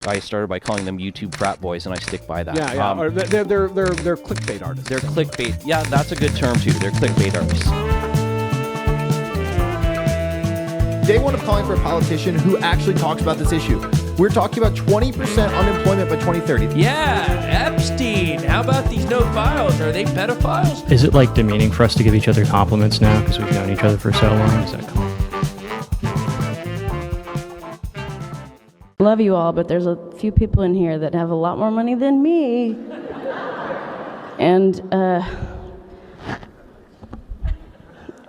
I started by calling them YouTube frat boys, and I stick by that. Yeah. Or they're clickbait artists. They're clickbait. Yeah, that's a good term too. They're clickbait artists. Day one of calling for a politician who actually talks about this issue. We're talking about 20% unemployment by 2030. Yeah, Epstein. How about these no files? Are they pedophiles? Is it like demeaning for us to give each other compliments now because we've known each other for so long? Is that cool? Love you all, but there's a few people in here that have a lot more money than me. And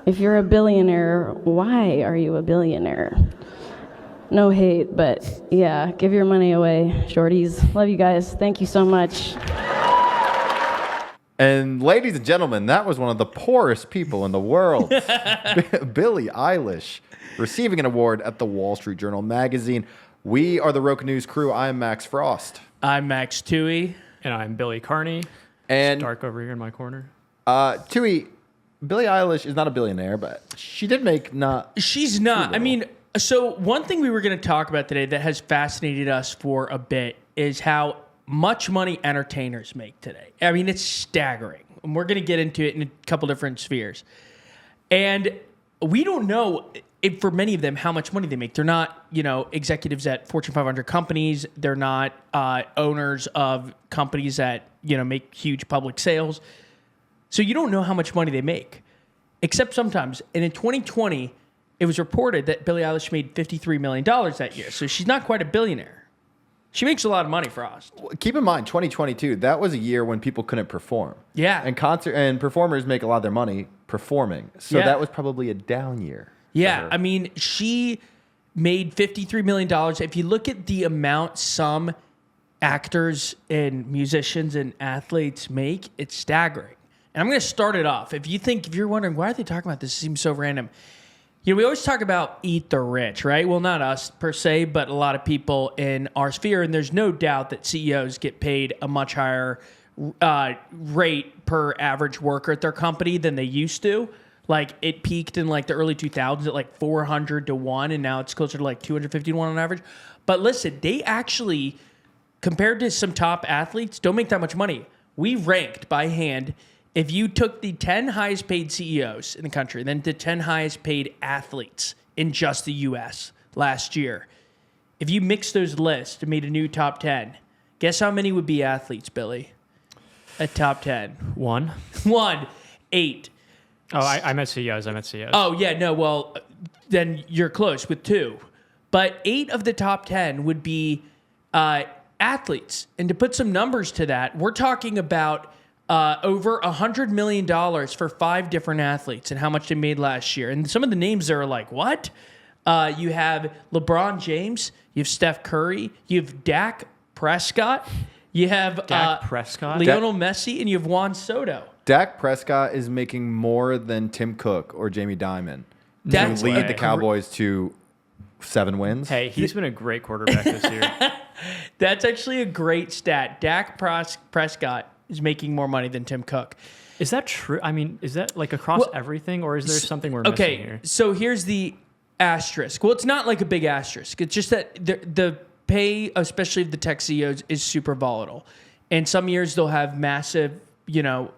if you're a billionaire, why are you a billionaire? No hate, but yeah, give your money away, shorties. Love you guys. Thank you so much. And ladies and gentlemen, that was one of the poorest people in the world. Billie Eilish, receiving an award at the Wall Street Journal magazine. We are the RocaNews crew. I am Max Frost. I'm Max Toohey. And I'm Billy Carney. And it's dark over here in my corner. Toohey, Billie Eilish is not a billionaire, but she did make not... She's not. I mean, so one thing we were going to talk about today that has fascinated us for a bit is how much money entertainers make today. I mean, it's staggering. And we're going to get into it in a couple different spheres. And we don't know... for many of them, how much money they make. They're not, executives at Fortune 500 companies. They're not owners of companies that, make huge public sales. So you don't know how much money they make, except sometimes. And in 2020, it was reported that Billie Eilish made $53 million that year. So she's not quite a billionaire. She makes a lot of money for us. Keep in mind, 2022, that was a year when people couldn't perform. Yeah. And performers make a lot of their money performing. So that was probably a down year. Yeah, I mean, she made $53 million. If you look at the amount some actors and musicians and athletes make, it's staggering. And I'm going to start it off. If you're wondering, why are they talking about this? It seems so random. We always talk about eat the rich, right? Well, not us per se, but a lot of people in our sphere. And there's no doubt that CEOs get paid a much higher rate per average worker at their company than they used to. Like, it peaked in, the early 2000s at, 400 to 1, and now it's closer to, 250 to 1 on average. But listen, they actually, compared to some top athletes, don't make that much money. We ranked by hand, if you took the 10 highest paid CEOs in the country, then the 10 highest paid athletes in just the U.S. last year, if you mixed those lists and made a new top 10, guess how many would be athletes, Billy? A top 10. One. 8. Oh, I meant CEOs. Oh, yeah, no, well, then you're close with 2. But 8 of the top 10 would be athletes. And to put some numbers to that, we're talking about over $100 million for 5 different athletes and how much they made last year. And some of the names are like, what? You have LeBron James, you have Steph Curry, you have Dak Prescott, you have Lionel Messi, and you have Juan Soto. Dak Prescott is making more than Tim Cook or Jamie Dimon to lead the Cowboys to 7 wins. Hey, he's been a great quarterback this year. That's actually a great stat. Dak Prescott is making more money than Tim Cook. Is that true? I mean, is that across everything, or is there something we're missing here? Okay, so here's the asterisk. Well, it's not like a big asterisk. It's just that the pay, especially of the tech CEOs, is super volatile. And some years they'll have massive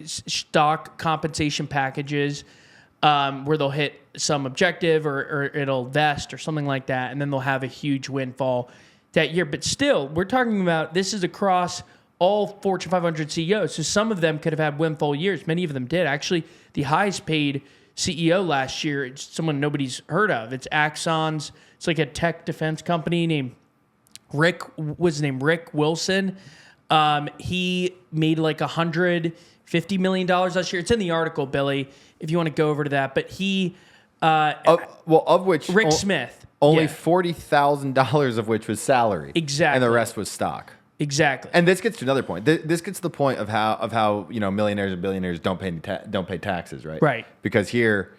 stock compensation packages where they'll hit some objective or it'll vest or something like that, and then they'll have a huge windfall that year. But still, we're talking about this is across all Fortune 500 CEOs. So some of them could have had windfall years. Many of them did. Actually, the highest paid CEO last year, it's someone nobody's heard of. It's Axon's. It's like a tech defense company named Rick Wilson. He made $150 million last year. It's in the article, Billy, if you want to go over to that. But he... of which... Rick Smith. Only $40,000 of which was salary. Exactly. And the rest was stock. Exactly. And this gets to another point. This gets to the point of how millionaires and billionaires don't pay taxes, right? Right. Because here,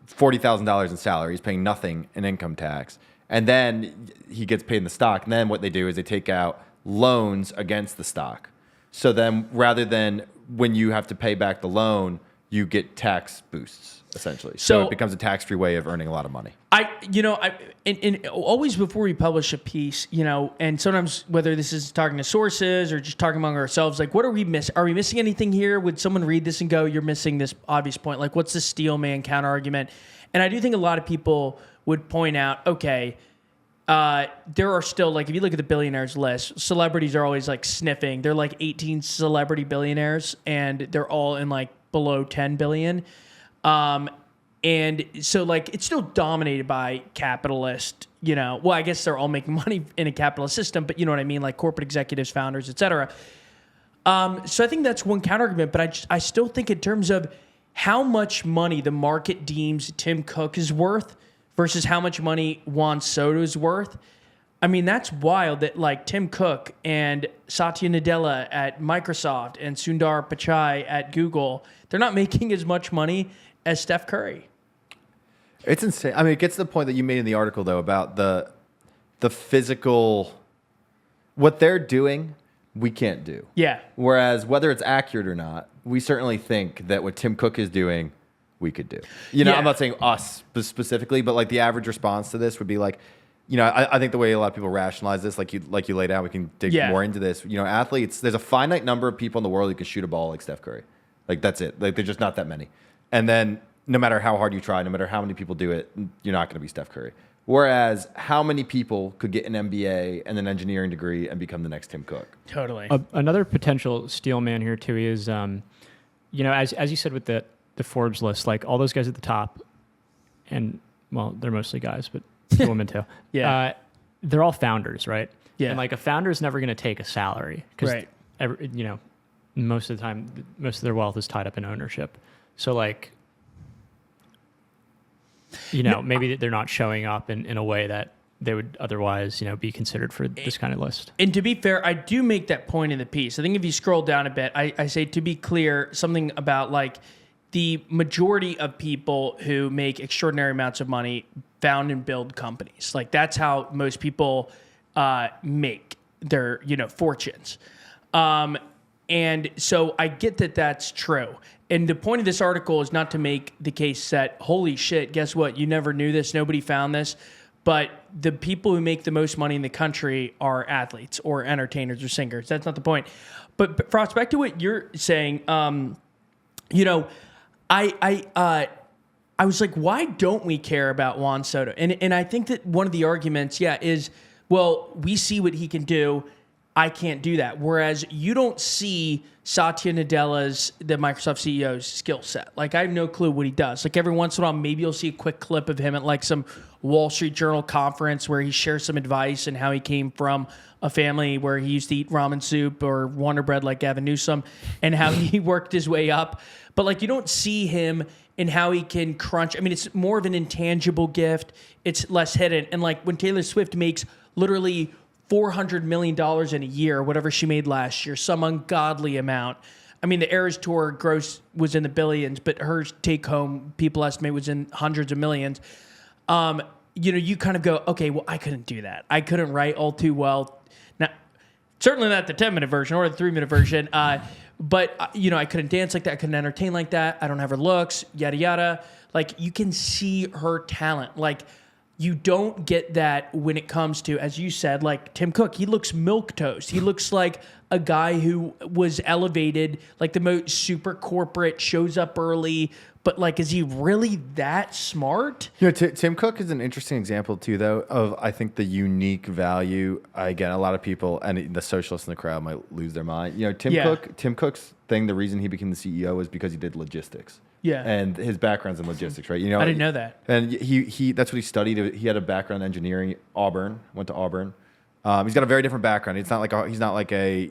$40,000 in salary, he's paying nothing in income tax. And then he gets paid in the stock. And then what they do is they take out loans against the stock. So then rather than when you have to pay back the loan, you get tax boosts essentially. So So it becomes a tax-free way of earning a lot of money. And always before we publish a piece, and sometimes whether this is talking to sources or just talking among ourselves, like, what are we missing? Are we missing anything here? Would someone read this and go, you're missing this obvious point? Like, what's the steel man counter argument? And I do think a lot of people would point out, okay, there are still, like, if you look at the billionaires list, celebrities are always like sniffing. They're like 18 celebrity billionaires, and they're all in like below 10 billion. And so, like, it's still dominated by capitalist, well, I guess they're all making money in a capitalist system, but you know what I mean? Like corporate executives, founders, et cetera. So I think that's one counter-argument, but I still think in terms of how much money the market deems Tim Cook is worth versus how much money Juan Soto is worth, I mean, that's wild that, like, Tim Cook and Satya Nadella at Microsoft and Sundar Pichai at Google, they're not making as much money as Steph Curry. It's insane. I mean, it gets to the point that you made in the article, though, about the physical, what they're doing, we can't do. Yeah. Whereas whether it's accurate or not, we certainly think that what Tim Cook is doing, we could do. Yeah. I'm not saying us specifically, but like the average response to this would be like, I think the way a lot of people rationalize this, like you laid out, we can dig more into this. Athletes, there's a finite number of people in the world who can shoot a ball like Steph Curry. Like, that's it. Like, there's just not that many. And then no matter how hard you try, no matter how many people do it, you're not going to be Steph Curry. Whereas how many people could get an MBA and an engineering degree and become the next Tim Cook? Totally. Another potential steel man here too is, as you said with the Forbes list, like all those guys at the top, and well, they're mostly guys, but women too. Yeah. They're all founders, right? Yeah. And like a founder is never going to take a salary because, Right. most of the time, most of their wealth is tied up in ownership. So like, maybe they're not showing up in a way that they would otherwise, be considered for this kind of list. And to be fair, I do make that point in the piece. I think if you scroll down a bit, I say, to be clear, something about like the majority of people who make extraordinary amounts of money found and build companies. Like, that's how most people make their, fortunes. And so I get that that's true. And the point of this article is not to make the case that, holy shit, guess what? You never knew this. Nobody found this. But the people who make the most money in the country are athletes or entertainers or singers. That's not the point. But Frost, back to what you're saying, I was like, why don't we care about Juan Soto? And I think that one of the arguments, is, well, we see what he can do. I can't do that. Whereas you don't see Satya Nadella's, the Microsoft CEO's skill set. Like, I have no clue what he does. Like, every once in a while, maybe you'll see a quick clip of him at like some Wall Street Journal conference where he shares some advice and how he came from a family where he used to eat ramen soup or Wonder Bread like Gavin Newsom and how he worked his way up. But like, you don't see him and how he can crunch. I mean, it's more of an intangible gift. It's less hidden. And like, when Taylor Swift makes literally $400 million in a year, whatever she made last year, some ungodly amount. I mean, the Eras Tour gross was in the billions, but her take home, people estimate, was in hundreds of millions. You kind of go, okay, well, I couldn't do that. I couldn't write all too well. Now, certainly not the 10-minute version or the 3-minute version. But I couldn't dance like that. I couldn't entertain like that. I don't have her looks, yada, yada. Like, you can see her talent. Like, you don't get that when it comes to, as you said, like Tim Cook. He looks milquetoast. He looks like a guy who was elevated, like the most super corporate, shows up early. But like, is he really that smart? Tim Cook is an interesting example too, though, of I think the unique value. Again, a lot of people and the socialists in the crowd might lose their mind. Tim Cook's thing. The reason he became the CEO was because he did logistics. Yeah. And his background's in logistics, right? I didn't know that. And he that's what he studied. He had a background in engineering. Went to Auburn. He's got a very different background. He's not like a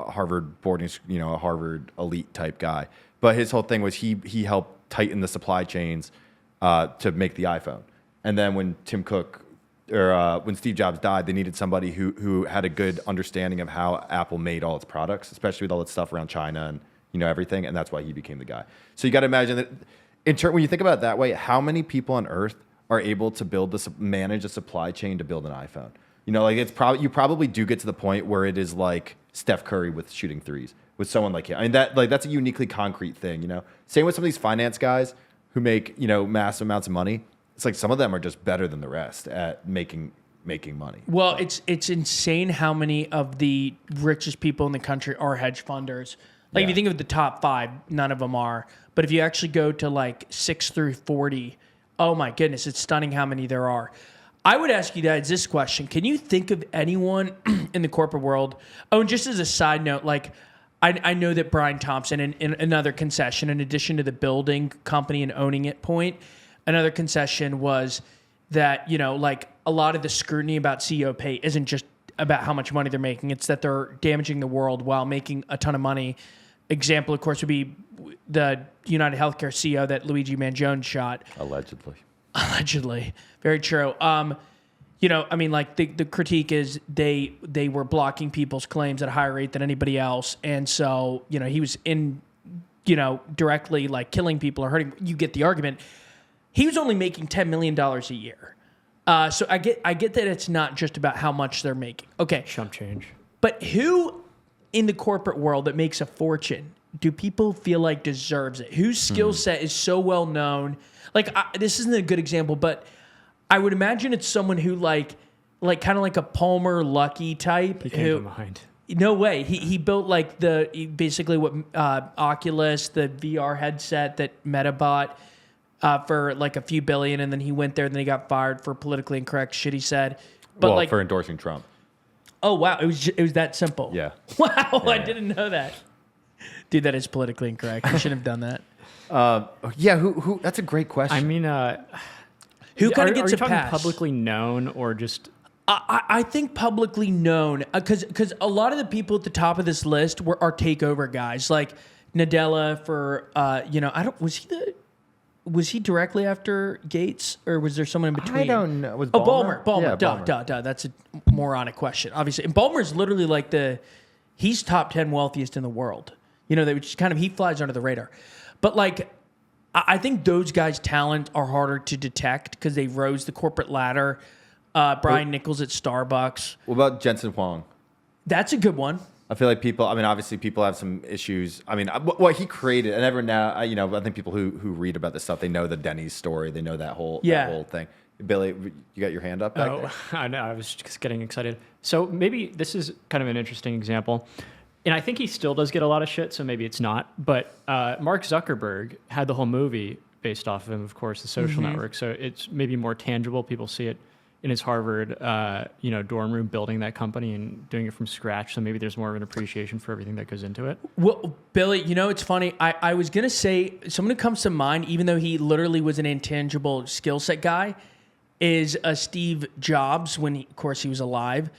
Harvard boarding, a Harvard elite type guy. But his whole thing was he helped tighten the supply chains to make the iPhone. And then when when Steve Jobs died, they needed somebody who had a good understanding of how Apple made all its products, especially with all its stuff around China and everything, and that's why he became the guy. So you got to imagine that when you think about it that way, how many people on Earth are able to manage a supply chain to build an iPhone? You know, like it's probably you probably do get to the point where it is like Steph Curry with shooting threes with someone like him. I mean that's a uniquely concrete thing. You know, same with some of these finance guys who make massive amounts of money. It's like some of them are just better than the rest at making money. Well, it's insane how many of the richest people in the country are hedge funders. Like if you think of the top 5, none of them are. But if you actually go to like 6 through 40, oh my goodness, it's stunning how many there are. I would ask you guys this question. Can you think of anyone in the corporate world? Oh, and just as a side note, like I know that Brian Thompson, in another concession, in addition to the building company and owning it point, another concession was that, like a lot of the scrutiny about CEO pay isn't just about how much money they're making. It's that they're damaging the world while making a ton of money. Example, of course, would be the United Healthcare CEO that Luigi Mangione shot. Allegedly. Very true. Like the critique is they were blocking people's claims at a higher rate than anybody else. And so, he was directly like killing people or hurting. You get the argument. He was only making $10 million a year. So I get that it's not just about how much they're making. Okay. Chump change. But who in the corporate world that makes a fortune do people feel like deserves it? Whose skill set is so well known? Like this isn't a good example, but I would imagine it's someone who like kind of like a Palmer Luckey type. He came to mind. No way. He built like basically what Oculus, the VR headset that Meta bought for like a few billion, and then he went there and then he got fired for politically incorrect shit he said. But for endorsing Trump. Oh wow, it was that simple. Yeah. Wow, I didn't know that. Dude, that is politically incorrect. You shouldn't have done that. Who? That's a great question. Who kind of gets a a pass? pass? Publicly known or just? I think publicly known because a lot of the people at the top of this list are takeover guys like Nadella for was he directly after Gates or was there someone in between? I don't know. Was Ballmer. Yeah, Duh. That's a moronic question, obviously. And Ballmer's literally like he's top 10 wealthiest in the world. They just kind of he flies under the radar, but like. I think those guys' talent are harder to detect because they rose the corporate ladder. Brian Nichols at Starbucks. What about Jensen Huang? That's a good one. I feel like obviously people have some issues. I mean, what he created, and everyone now, I think people who read about this stuff, they know the Denny's story. They know that whole thing. Billy, you got your hand up back there? I know. I was just getting excited. So maybe this is kind of an interesting example. And I think he still does get a lot of shit, so maybe it's not. But Mark Zuckerberg had the whole movie based off of him, of course, The Social Network. So it's maybe more tangible. People see it in his Harvard, dorm room, building that company and doing it from scratch. So maybe there's more of an appreciation for everything that goes into it. Well, Billy, it's funny. I was going to say, someone who comes to mind, even though he literally was an intangible skill set guy, is Steve Jobs when, of course, he was alive.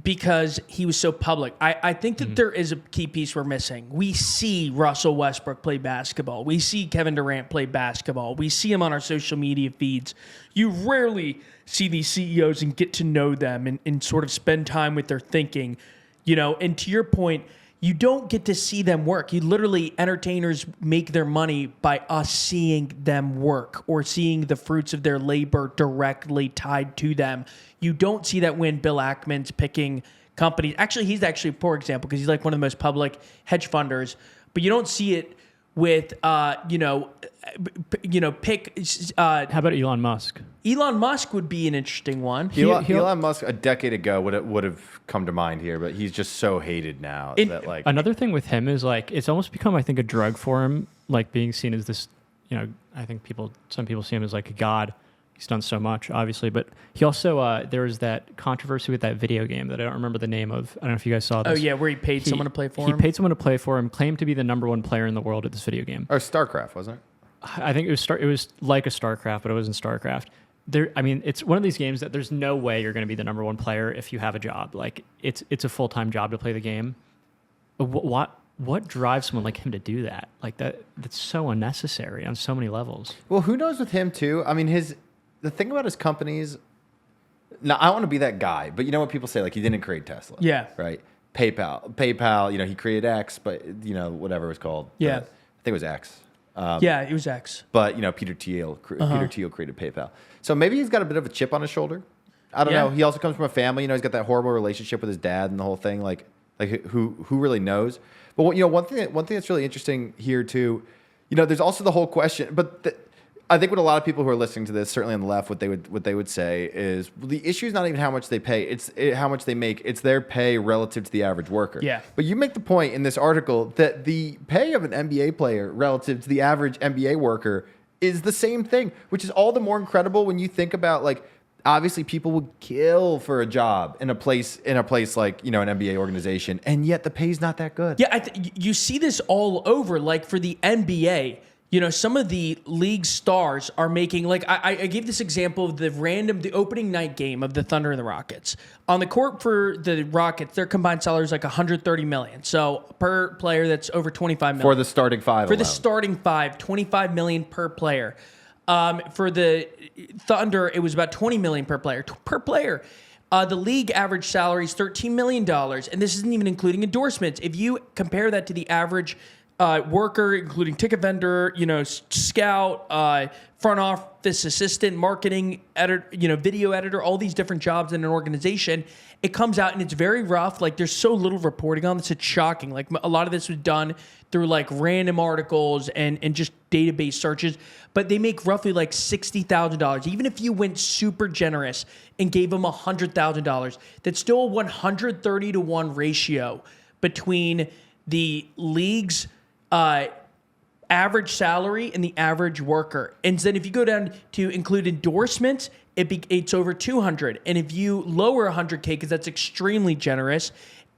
Because he was so public. I think that there is a key piece we're missing. We see Russell Westbrook play basketball. We see Kevin Durant play basketball. We see him on our social media feeds. You rarely see these CEOs and get to know them and sort of spend time with their thinking, and to your point, you don't get to see them work. You literally, entertainers make their money by us seeing them work or seeing the fruits of their labor directly tied to them. You don't see that when Bill Ackman's picking companies. Actually, he's actually a poor example because he's like one of the most public hedge funders. But you don't see it with, How about Elon Musk? Elon Musk would be an interesting one. Elon Musk a decade ago would have come to mind here, but he's just so hated now that like another thing with him is like it's almost become I think a drug for him, like being seen as this. I think some people see him as like a god. He's done so much, obviously, but he also there was that controversy with that video game that I don't remember the name of. I don't know if you guys saw this. Oh yeah, where he paid someone to play for him. He paid someone to play for him, claimed to be the #1 player in the world at this video game. Or StarCraft, wasn't it? I think it was like a StarCraft, but it wasn't StarCraft. It's one of these games that there's no way you're going to be the #1 player if you have a job. Like it's a full-time job to play the game. What drives someone like him to do that? Like that's so unnecessary on so many levels. Well, who knows with him too? I mean, the thing about his companies. Now, I don't want to be that guy, but you know what people say? Like he didn't create Tesla. Yeah. Right. PayPal. He created X, but whatever it was called. Yeah. I think it was X. It was X. But Peter Thiel created PayPal. So maybe he's got a bit of a chip on his shoulder. I don't Yeah. know. He also comes from a family. He's got that horrible relationship with his dad and the whole thing. Like who really knows? But one thing that's really interesting here too. There's also the whole question. But I think what a lot of people who are listening to this, certainly on the left, what they would say is the issue is not even how much they pay; it's how much they make. It's their pay relative to the average worker. Yeah. But you make the point in this article that the pay of an NBA player relative to the average NBA worker is the same thing, which is all the more incredible when you think about obviously people would kill for a job in a place like an NBA organization, and yet the pay's not that good. Yeah, you see this all over. Like for the NBA, some of the league stars are making I gave this example of the opening night game of the Thunder and the Rockets. On the court for the Rockets, their combined salary is like $130 million. So per player, that's over $25 million. For the starting five. For the starting five, $25 million per player. For the Thunder, it was about $20 million per player. The league average salary is $13 million, and this isn't even including endorsements. If you compare that to the average worker, including ticket vendor, scout, front office assistant, marketing editor, video editor, all these different jobs in an organization, it comes out and it's very rough. There's so little reporting on this, it's shocking. A lot of this was done through random articles and just database searches, but they make roughly $60,000. Even if you went super generous and gave them $100,000, that's still a 130 to 1 ratio between the league's average salary and the average worker. And then if you go down to include endorsements, it's over 200. And if you lower 100K, because that's extremely generous,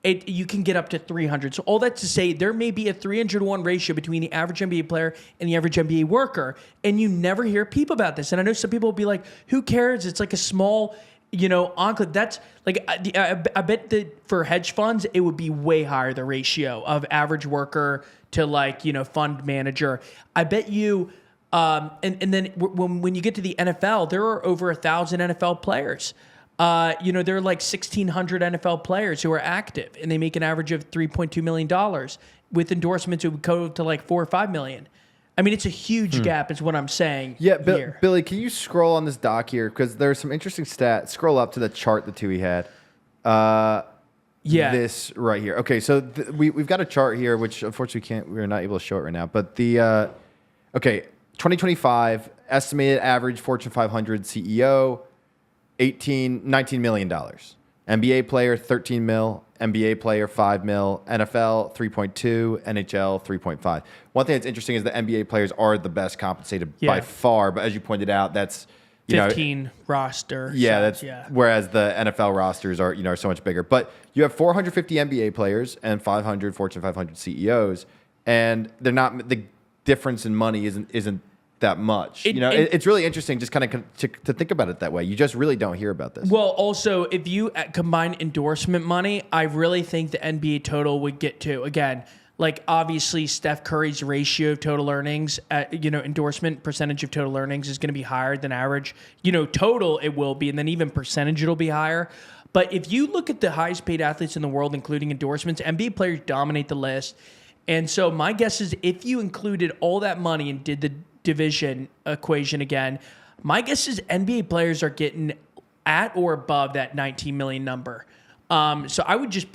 you can get up to 300. So all that to say, there may be a 300-to-1 ratio between the average NBA player and the average NBA worker, and you never hear people about this. And I know some people will be like, who cares? It's a small enclave. That's I bet that for hedge funds, it would be way higher, the ratio of average worker to fund manager. I bet you, and then when you get to the NFL, there are over 1,000 NFL players. There are 1,600 NFL players who are active, and they make an average of $3.2 million. With endorsements, it would go to $4 or $5 million. I mean, it's a huge gap, is what I'm saying. Yeah, here. Billy, can you scroll on this doc here? Because there's some interesting stats. Scroll up to the chart the two he had. This right here. Okay, so we've got a chart here, which unfortunately we're not able to show it right now. But 2025 estimated average Fortune 500 CEO, $19 million. NBA player, 13 mil. NBA player, 5 mil. NFL, 3.2. NHL, 3.5. One thing that's interesting is the NBA players are the best compensated by far. But as you pointed out, that's 15 roster. Yeah, whereas the NFL rosters are so much bigger. But you have 450 NBA players and 500 Fortune 500 CEOs, and they're not, the difference in money isn't that much. It's really interesting just kind of to think about it that way. You just really don't hear about this. Well, also, if you combine endorsement money, I really think the NBA total would get to, again, obviously Steph Curry's ratio of total earnings, endorsement percentage of total earnings is going to be higher than average. Total it will be, and then even percentage it'll be higher. But if you look at the highest paid athletes in the world, including endorsements, NBA players dominate the list. And so my guess is if you included all that money and did the division equation again, my guess is NBA players are getting at or above that 19 million number. So I would just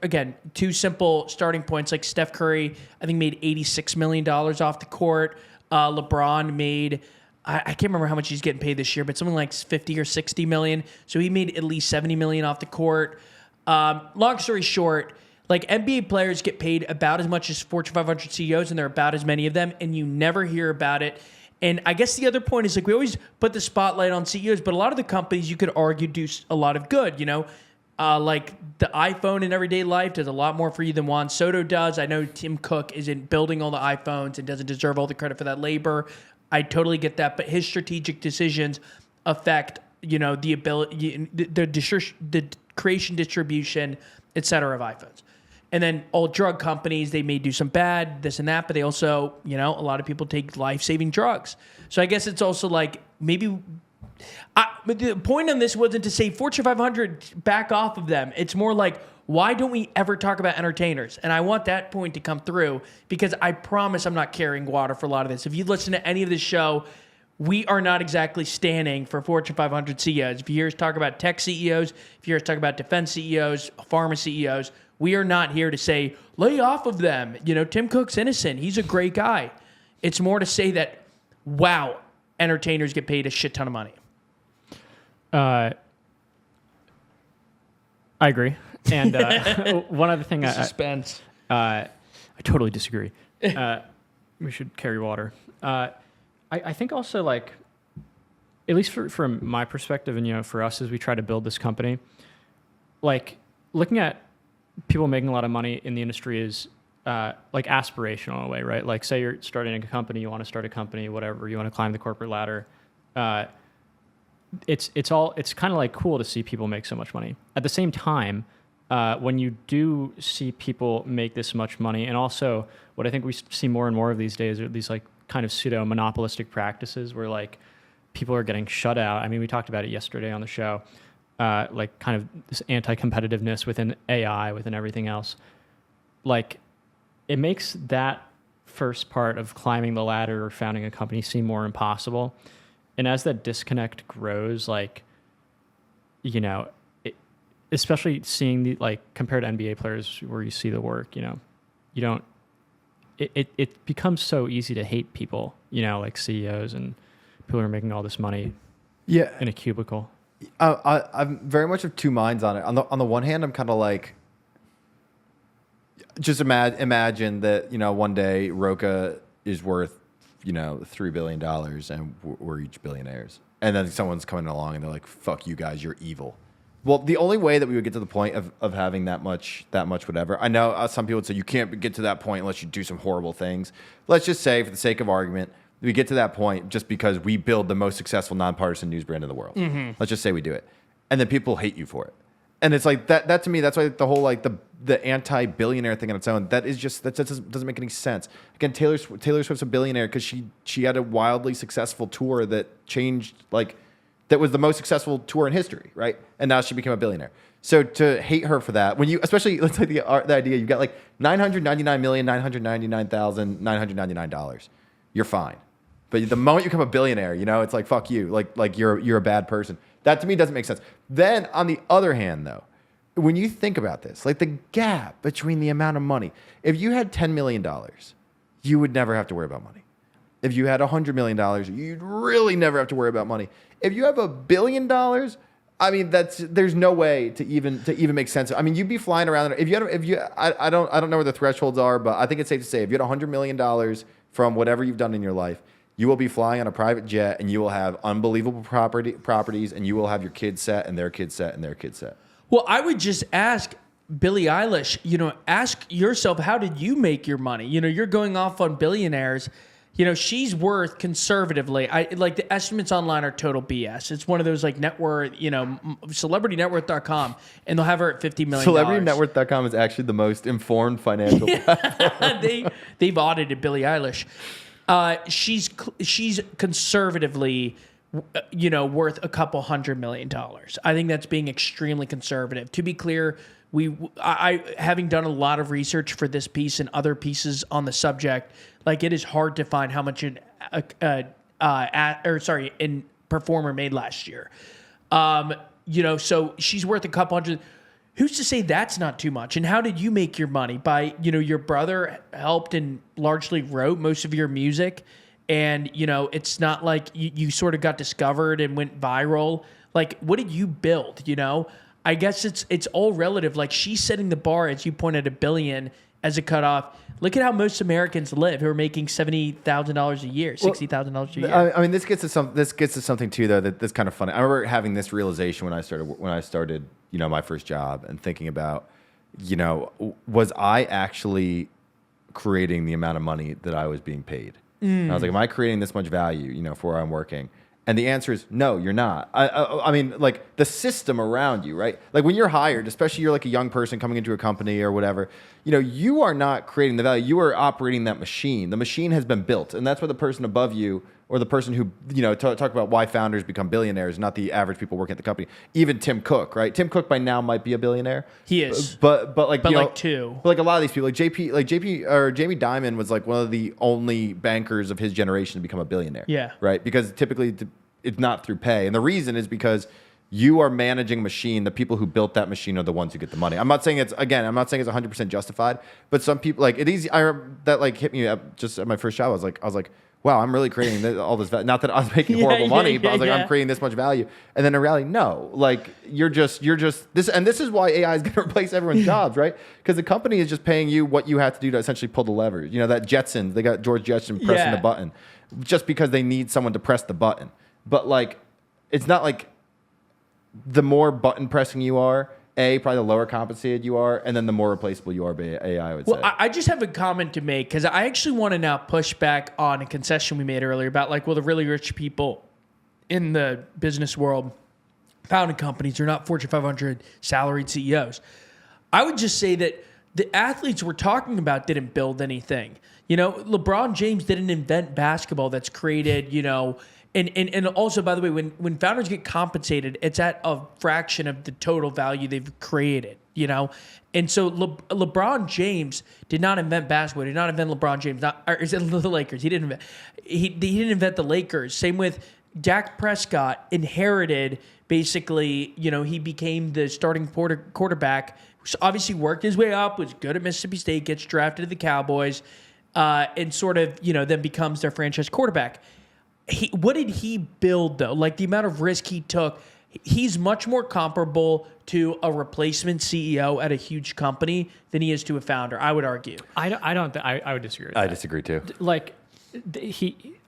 again, two simple starting points. Steph Curry, I think made $86 million off the court. LeBron made, I can't remember how much he's getting paid this year, but something like 50 or 60 million. So he made at least 70 million off the court. Long story short, NBA players get paid about as much as Fortune 500 CEOs, and there are about as many of them, and you never hear about it. And I guess the other point is we always put the spotlight on CEOs, but a lot of the companies you could argue do a lot of good, the iPhone in everyday life does a lot more for you than Juan Soto does. I know Tim Cook isn't building all the iPhones and doesn't deserve all the credit for that labor. I totally get that, but his strategic decisions affect, the ability, the creation, distribution, et cetera, of iPhones. And then all drug companies, they may do some bad, this and that, but they also, a lot of people take life-saving drugs. So I guess it's also maybe... but the point on this wasn't to say Fortune 500, back off of them. It's more why don't we ever talk about entertainers? And I want that point to come through, because I promise I'm not carrying water for a lot of this. If you listen to any of this show, we are not exactly standing for Fortune 500 CEOs. If you hear us talk about tech CEOs, if you hear us talk about defense CEOs, pharma CEOs, we are not here to say, lay off of them. Tim Cook's innocent. He's a great guy. It's more to say that, wow, entertainers get paid a shit ton of money. I agree. And one other thing, Suspense. I totally disagree. We should carry water. I think also, like, at least from my perspective, and for us as we try to build this company, like looking at people making a lot of money in the industry is like aspirational in a way, right? Like, say you're starting a company, you want to start a company, whatever, you want to climb the corporate ladder. It's kind of like cool to see people make so much money. At the same time, when you do see people make this much money, and also what I think we see more and more of these days are these like kind of pseudo monopolistic practices where like people are getting shut out. I mean, we talked about it yesterday on the show, like kind of this anti-competitiveness within AI, within everything else. Like, it makes that first part of climbing the ladder or founding a company seem more impossible. And as that disconnect grows, like, especially seeing the, like, compared to NBA players where you see the work, you don't, it becomes so easy to hate people, like CEOs and people who are making all this money in a cubicle. I'm very much of two minds on it. On the one hand, I'm kind of like, just imagine that, one day Roca is worth, $3 billion and we're each billionaires. And then someone's coming along and they're like, fuck you guys, you're evil. Well, the only way that we would get to the point of having that much whatever, I know some people would say you can't get to that point unless you do some horrible things. Let's just say, for the sake of argument, we get to that point just because we build the most successful nonpartisan news brand in the world. Mm-hmm. Let's just say we do it. And then people hate you for it. And it's like that to me, that's why the whole like the anti-billionaire thing on its own, that doesn't make any sense. Again, Taylor Swift's a billionaire because she had a wildly successful tour that changed, like, that was the most successful tour in history, right? And now she became a billionaire. So to hate her for that, when you, especially, let's take the idea, you've got like $999,999,999. You're fine. But the moment you become a billionaire, it's like, fuck you. Like you're a bad person. That to me doesn't make sense. Then on the other hand, though, when you think about this, like the gap between the amount of money, if you had $10 million, you would never have to worry about money. If you had $100 million, you'd really never have to worry about money. If you have $1 billion, I mean, there's no way to even make sense. I mean, you'd be flying around. I don't know where the thresholds are, but I think it's safe to say if you had $100 million from whatever you've done in your life, you will be flying on a private jet, and you will have unbelievable properties, and you will have your kids set, and their kids set, and their kids set. Well, I would just ask Billie Eilish, ask yourself, how did you make your money? You're going off on billionaires. She's worth conservatively, like the estimates online are total BS. It's one of those like net worth, celebritynetworth.com, and they'll have her at $50 million. Celebritynetworth.com is actually the most informed financial platform. They've audited Billie Eilish. She's conservatively, worth a couple $100 million. I think that's being extremely conservative. To be clear, I having done a lot of research for this piece and other pieces on the subject, like it is hard to find how much in performer made last year. So she's worth a couple hundred. Who's to say that's not too much? And how did you make your money? By, your brother helped and largely wrote most of your music. And, it's not like you sort of got discovered and went viral. Like, what did you build, I guess it's all relative. Like, she's setting the bar, as you pointed, $1 billion as a cutoff. Look at how most Americans live who are making $70,000 a year, $60,000 a year. I mean, this gets to something too, though, that's kind of funny. I remember having this realization when I started, my first job, and thinking about, was I actually creating the amount of money that I was being paid? And I was like, am I creating this much value, for where I'm working? And the answer is no, you're not. I mean, like the system around you, right? Like when you're hired, especially you're like a young person coming into a company or whatever, you are not creating the value. You are operating that machine. The machine has been built, and that's why the person above you or the person who, talk about why founders become billionaires, not the average people working at the company. Even Tim Cook, right? Tim Cook by now might be a billionaire. He is. But like, But you like know, two. But like a lot of these people, like JP or Jamie Dimon was like one of the only bankers of his generation to become a billionaire. Yeah. Right? Because typically it's not through pay. And the reason is because you are managing a machine. The people who built that machine are the ones who get the money. I'm not saying it's 100% justified, but some people like it easy. That like hit me up just at my first job. I was like, wow, I'm really creating all this. Not that I was making horrible money, but I was like, I'm creating this much value. And then in reality, no, like you're just this. And this is why AI is going to replace everyone's jobs, right? Because the company is just paying you what you have to do to essentially pull the levers. That Jetsons, they got George Jetson pressing the button just because they need someone to press the button. But like, it's not like the more button pressing you are, probably the lower compensated you are, and then the more replaceable you are by AI, I would say. Well, I just have a comment to make because I actually want to now push back on a concession we made earlier about like, well, the really rich people in the business world, founding companies, are not Fortune 500 salaried CEOs. I would just say that the athletes we're talking about didn't build anything. LeBron James didn't invent basketball that's created, And also, by the way, when founders get compensated, it's at a fraction of the total value they've created, And so LeBron James did not invent basketball. He did not invent LeBron James. Or is it the Lakers? He didn't invent. He didn't invent the Lakers. Same with Dak Prescott. Inherited basically. He became the starting quarterback. Obviously, worked his way up. Was good at Mississippi State. Gets drafted to the Cowboys, and sort of then becomes their franchise quarterback. What did he build, though? Like, the amount of risk he took, he's much more comparable to a replacement CEO at a huge company than he is to a founder, I would argue. I would disagree with that. I disagree, too. Like,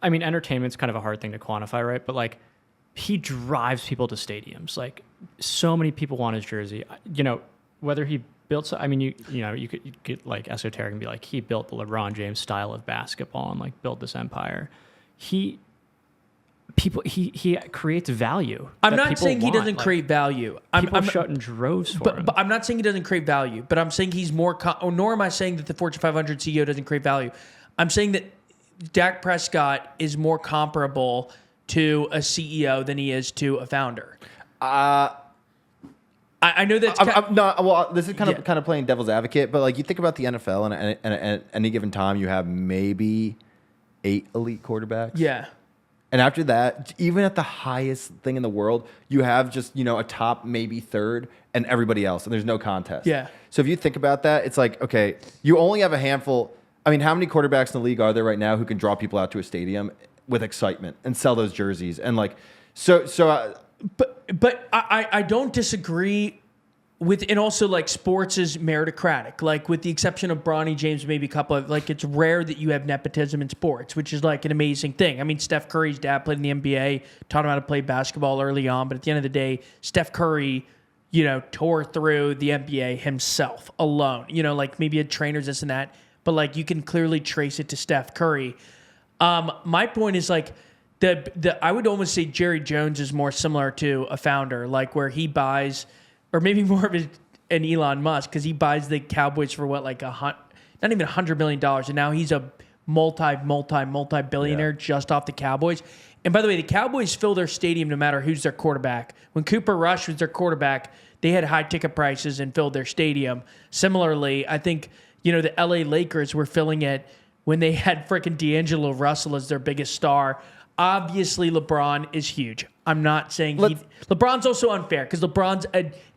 entertainment's kind of a hard thing to quantify, right? But, like, he drives people to stadiums. Like, so many people want his jersey. Whether he built... you could get, like, esoteric and be like, he built the LeBron James style of basketball and, like, built this empire. He creates value. I'm not saying he doesn't create value. People shut in droves for him. But I'm not saying he doesn't create value. But I'm saying he's more. Nor am I saying that the Fortune 500 CEO doesn't create value. I'm saying that Dak Prescott is more comparable to a CEO than he is to a founder. I know that's. I'm not. Well, this is kind of playing devil's advocate, but like you think about the NFL, and at any given time, you have maybe 8 elite quarterbacks. Yeah. And after that, even at the highest thing in the world, you have just, a top maybe third and everybody else, and there's no contest. Yeah. So if you think about that, it's like, okay, you only have a handful. I mean, how many quarterbacks in the league are there right now who can draw people out to a stadium with excitement and sell those jerseys? And like, But I don't disagree with, and also like sports is meritocratic. Like with the exception of Bronny James, maybe a couple of, like it's rare that you have nepotism in sports, which is like an amazing thing. I mean, Steph Curry's dad played in the NBA, taught him how to play basketball early on, but at the end of the day, Steph Curry, tore through the NBA himself alone. Like maybe had trainers, this and that, but like you can clearly trace it to Steph Curry. My point is like, I would almost say Jerry Jones is more similar to a founder, like where he buys, or maybe more of an Elon Musk, because he buys the Cowboys for what, like not even $100 million, and now he's a multi-billionaire just off the Cowboys. And by the way, the Cowboys fill their stadium no matter who's their quarterback. When Cooper Rush was their quarterback, they had high ticket prices and filled their stadium. Similarly, I think the LA Lakers were filling it when they had freaking D'Angelo Russell as their biggest star. Obviously, LeBron is huge. I'm not saying LeBron's also unfair because LeBron's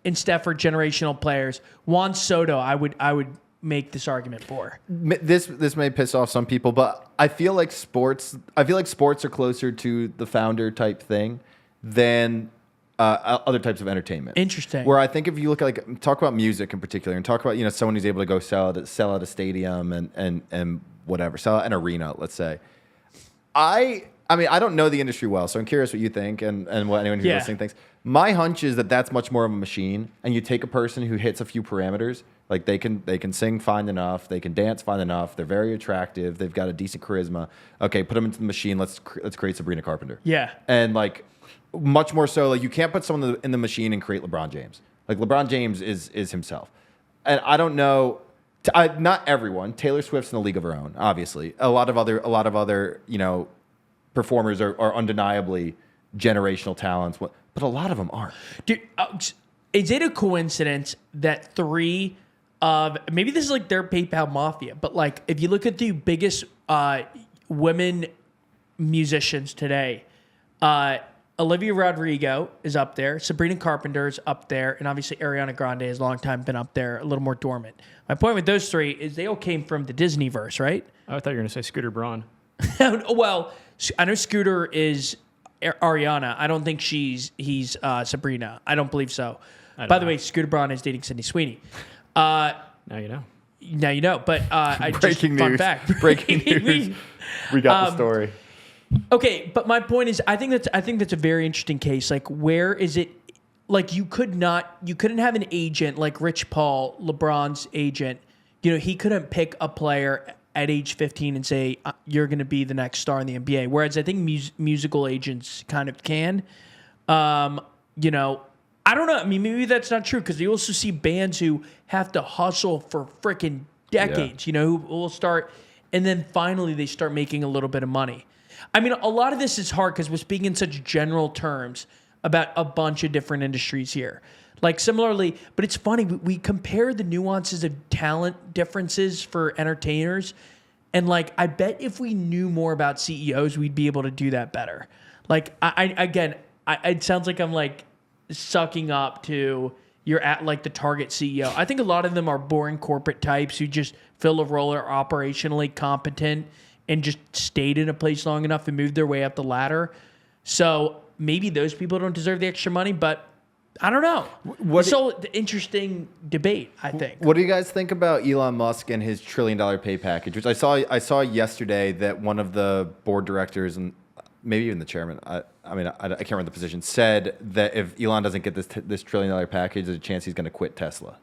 and Steph are generational players. Juan Soto, I would make this argument for. This may piss off some people, but I feel like sports are closer to the founder type thing than other types of entertainment. Interesting. Where I think if you look at talk about music in particular, and talk about someone who's able to go sell at a stadium and whatever, sell at an arena, let's say. I mean, I don't know the industry well, so I'm curious what you think and what anyone who's listening thinks. My hunch is that that's much more of a machine, and you take a person who hits a few parameters, like they can sing fine enough, they can dance fine enough, they're very attractive, they've got a decent charisma. Okay, put them into the machine. Let's create Sabrina Carpenter. Yeah, and like much more so, like you can't put someone in the machine and create LeBron James. Like LeBron James is himself, and I don't know. Not everyone. Taylor Swift's in a league of her own. Obviously, a lot of other performers are undeniably generational talents, but a lot of them aren't. Dude, is it a coincidence that three of, maybe this is like their PayPal mafia, but like if you look at the biggest women musicians today, Olivia Rodrigo is up there, Sabrina Carpenter's up there, and obviously Ariana Grande has a long time been up there, a little more dormant. My point with those three is they all came from the Disneyverse, right? I thought you were going to say Scooter Braun. Well, I know Scooter is Ariana. I don't think he's Sabrina. I don't believe so. By the way, Scooter Braun is dating Sydney Sweeney. Now you know. Now you know, but Breaking fun news. fact. Breaking news. We got the story. Okay, but my point is, I think that's a very interesting case. Like, where is it? Like, you couldn't have an agent like Rich Paul, LeBron's agent. You know, he couldn't pick a player at age 15 and say you're going to be the next star in the NBA. Whereas I think musical agents kind of can. You know, I don't know. I mean, maybe that's not true because you also see bands who have to hustle for freaking decades. You know, who will start and then finally they start making a little bit of money. I mean, a lot of this is hard because we're speaking in such general terms about a bunch of different industries here. Like similarly, but it's funny, we compare the nuances of talent differences for entertainers. And like, I bet if we knew more about CEOs, we'd be able to do that better. Like, it sounds like I'm like sucking up to you're at like the Target CEO. I think a lot of them are boring corporate types who just fill a role, are operationally competent and just stayed in a place long enough and moved their way up the ladder. So maybe those people don't deserve the extra money, but I don't know. The interesting debate, I think. What do you guys think about Elon Musk and his $1 trillion pay package? Which I saw yesterday that one of the board directors and maybe even the chairman, I can't remember the position, said that if Elon doesn't get this $1 trillion package, there's a chance he's going to quit Tesla.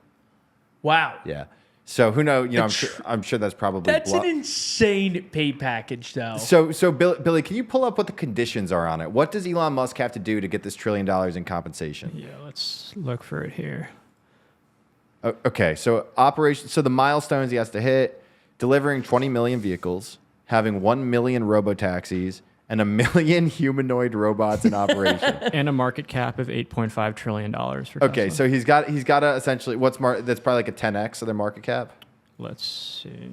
Wow. Yeah. So who knows? You know, I'm sure that's probably that's an insane pay package, though. So Billy, can you pull up what the conditions are on it? What does Elon Musk have to do to get this $1 trillion in compensation? Yeah, let's look for it here. Okay, so the milestones he has to hit: delivering 20 million vehicles, having 1 million robotaxis, and 1 million humanoid robots in operation, and a market cap of $8.5 trillion for Tesla. Okay, so he's got to essentially that's probably like a 10x of their market cap. Let's see.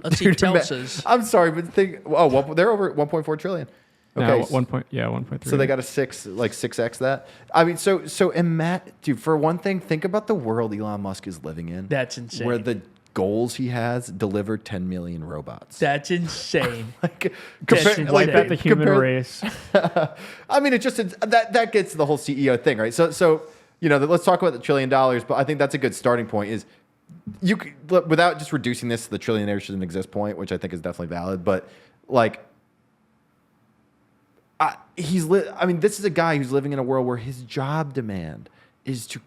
Let's see Tesla's. I'm sorry, but they're over 1.4 trillion. Okay, No, 1.3. So they got a 6x that. I mean, so and Matt, dude, for one thing, think about the world Elon Musk is living in. That's insane. Where the goals he has deliver 10 million robots. That's insane. Wipe out the human race. I mean, it just that gets to the whole CEO thing, right? So you know, let's talk about the $1 trillion. But I think that's a good starting point. Is you without just reducing this to the trillionaire shouldn't exist point, which I think is definitely valid. But like, this is a guy who's living in a world where his job demand is to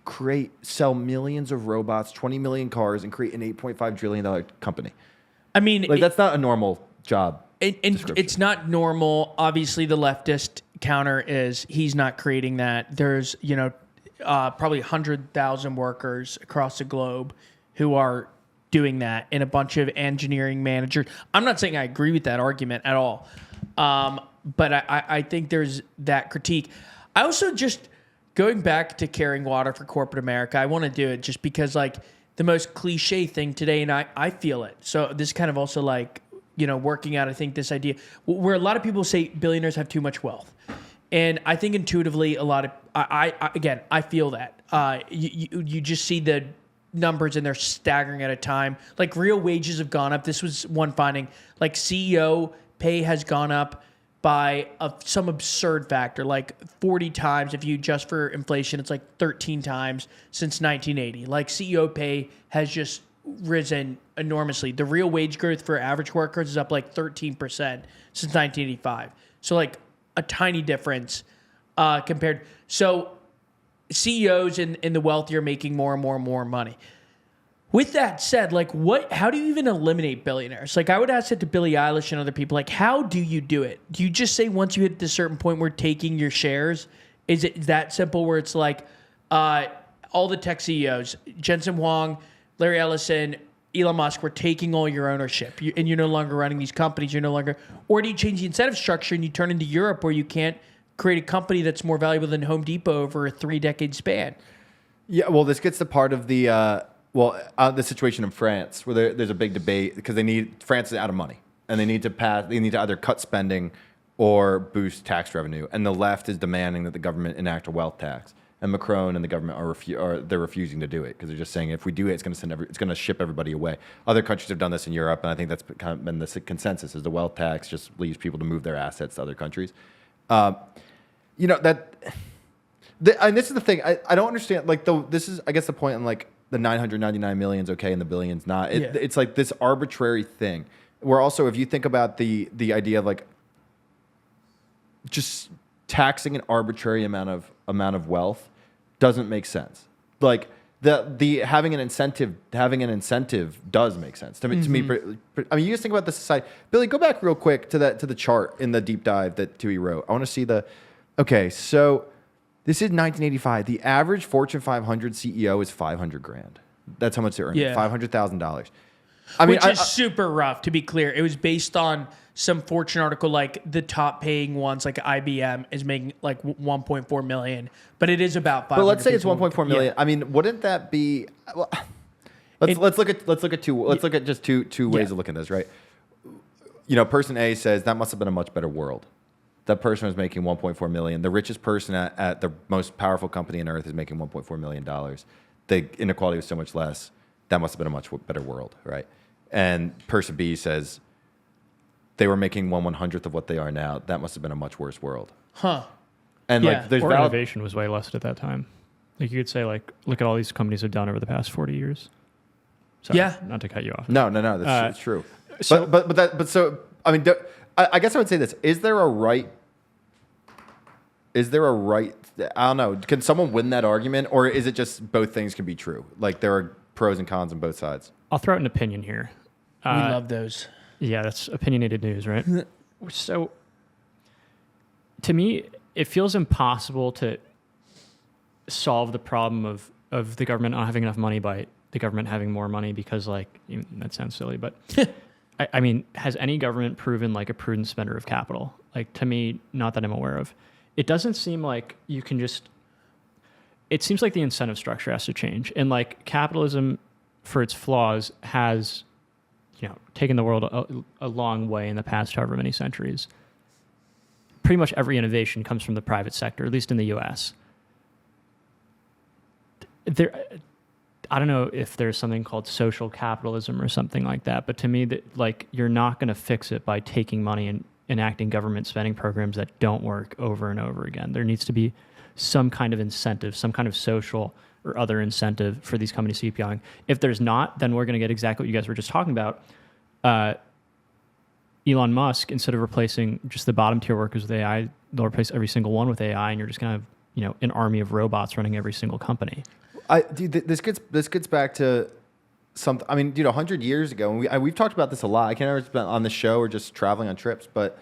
sell millions of robots, 20 million cars, and create an $8.5 trillion company. I mean, that's not a normal job. And it's not normal. Obviously, the leftist counter is he's not creating that. There's, probably 100,000 workers across the globe who are doing that, and a bunch of engineering managers. I'm not saying I agree with that argument at all, but I think there's that critique. I also just... Going back to carrying water for corporate America, I want to do it just because, like, the most cliche thing today, and I feel it. So this is kind of also like, working out, I think, this idea where a lot of people say billionaires have too much wealth. And I think intuitively a lot of, I feel that. You just see the numbers and they're staggering at a time. Like, real wages have gone up. This was one finding. Like, CEO pay has gone up by some absurd factor, like 40 times. If you adjust for inflation, it's like 13 times since 1980. Like, CEO pay has just risen enormously. The real wage growth for average workers is up like 13% since 1985. So like a tiny difference compared. So CEOs in the wealthier are making more and more and more money. With that said, like, how do you even eliminate billionaires? Like, I would ask that to Billie Eilish and other people. Like, how do you do it? Do you just say once you hit this certain point, we're taking your shares? Is it that simple where it's like all the tech CEOs, Jensen Huang, Larry Ellison, Elon Musk, we're taking all your ownership, and you're no longer running these companies. You're no longer, or do you change the incentive structure and you turn into Europe, where you can't create a company that's more valuable than Home Depot over a 3-decade span? Yeah, well, this gets to part of the the situation in France where there's a big debate because France is out of money and they need to either cut spending or boost tax revenue, and the left is demanding that the government enact a wealth tax. And Macron and the government they're refusing to do it because they're just saying if we do it, it's going to ship everybody away. Other countries have done this in Europe, and I think that's kind of been the consensus: is the wealth tax just leaves people to move their assets to other countries. And this is the thing I don't understand. Like this is I guess the point in like the 999 million is okay and the billions not. It's like this arbitrary thing. Where also if you think about the idea of like just taxing an arbitrary amount of wealth doesn't make sense. Like the having an incentive does make sense to me. I mean, you just think about the society. Billy, go back real quick to the chart in the deep dive that Tui wrote. I want to see okay, so this is 1985. The average Fortune 500 CEO is $500,000. That's how much they earn. Yeah. $500,000. Which is super rough, to be clear. It was based on some Fortune article, like the top paying ones, like IBM is making like 1.4 million, but it is about 500. But let's say it's people. 1.4 million. Yeah. I mean, wouldn't that be? Well, let's look at just two ways of looking at this, right? Person A says that must have been a much better world. That person was making 1.4 million. The richest person at the most powerful company on earth is making 1.4 million dollars. The inequality was so much less. That must have been a much better world, right? And person B says they were making 1/100th of what they are now. That must have been a much worse world. Huh. And Yeah. there's innovation was way less at that time. Like you could say, like, look at all these companies have done over the past 40 years. Sorry, Yeah. not to cut you off. No, that's true. So- I mean, I guess I would say this: is there a right? I don't know. Can someone win that argument, or is it just both things can be true? Like there are pros and cons on both sides. I'll throw out an opinion here. We love those. Yeah, that's opinionated news, right? So, to me, it feels impossible to solve the problem of the government not having enough money by the government having more money because, like, that sounds silly, but I mean, has any government proven like a prudent spender of capital? Like, to me, not that I'm aware of. It doesn't seem like you can just. It seems like the incentive structure has to change, and like capitalism, for its flaws, has taken the world a long way in the past however many centuries. Pretty much every innovation comes from the private sector, at least in the U.S. I don't know if there's something called social capitalism or something like that, but to me, that like you're not going to fix it by taking money and enacting government spending programs that don't work over and over again. There needs to be some kind of incentive, some kind of social or other incentive for these companies to keep going. If there's not, then we're going to get exactly what you guys were just talking about. Elon Musk, instead of replacing just the bottom tier workers with AI, they'll replace every single one with AI, and you're just going to have an army of robots running every single company. This gets back to something. I mean, 100 years ago, and we've talked about this a lot. I can't remember if it's been on the show or just traveling on trips, but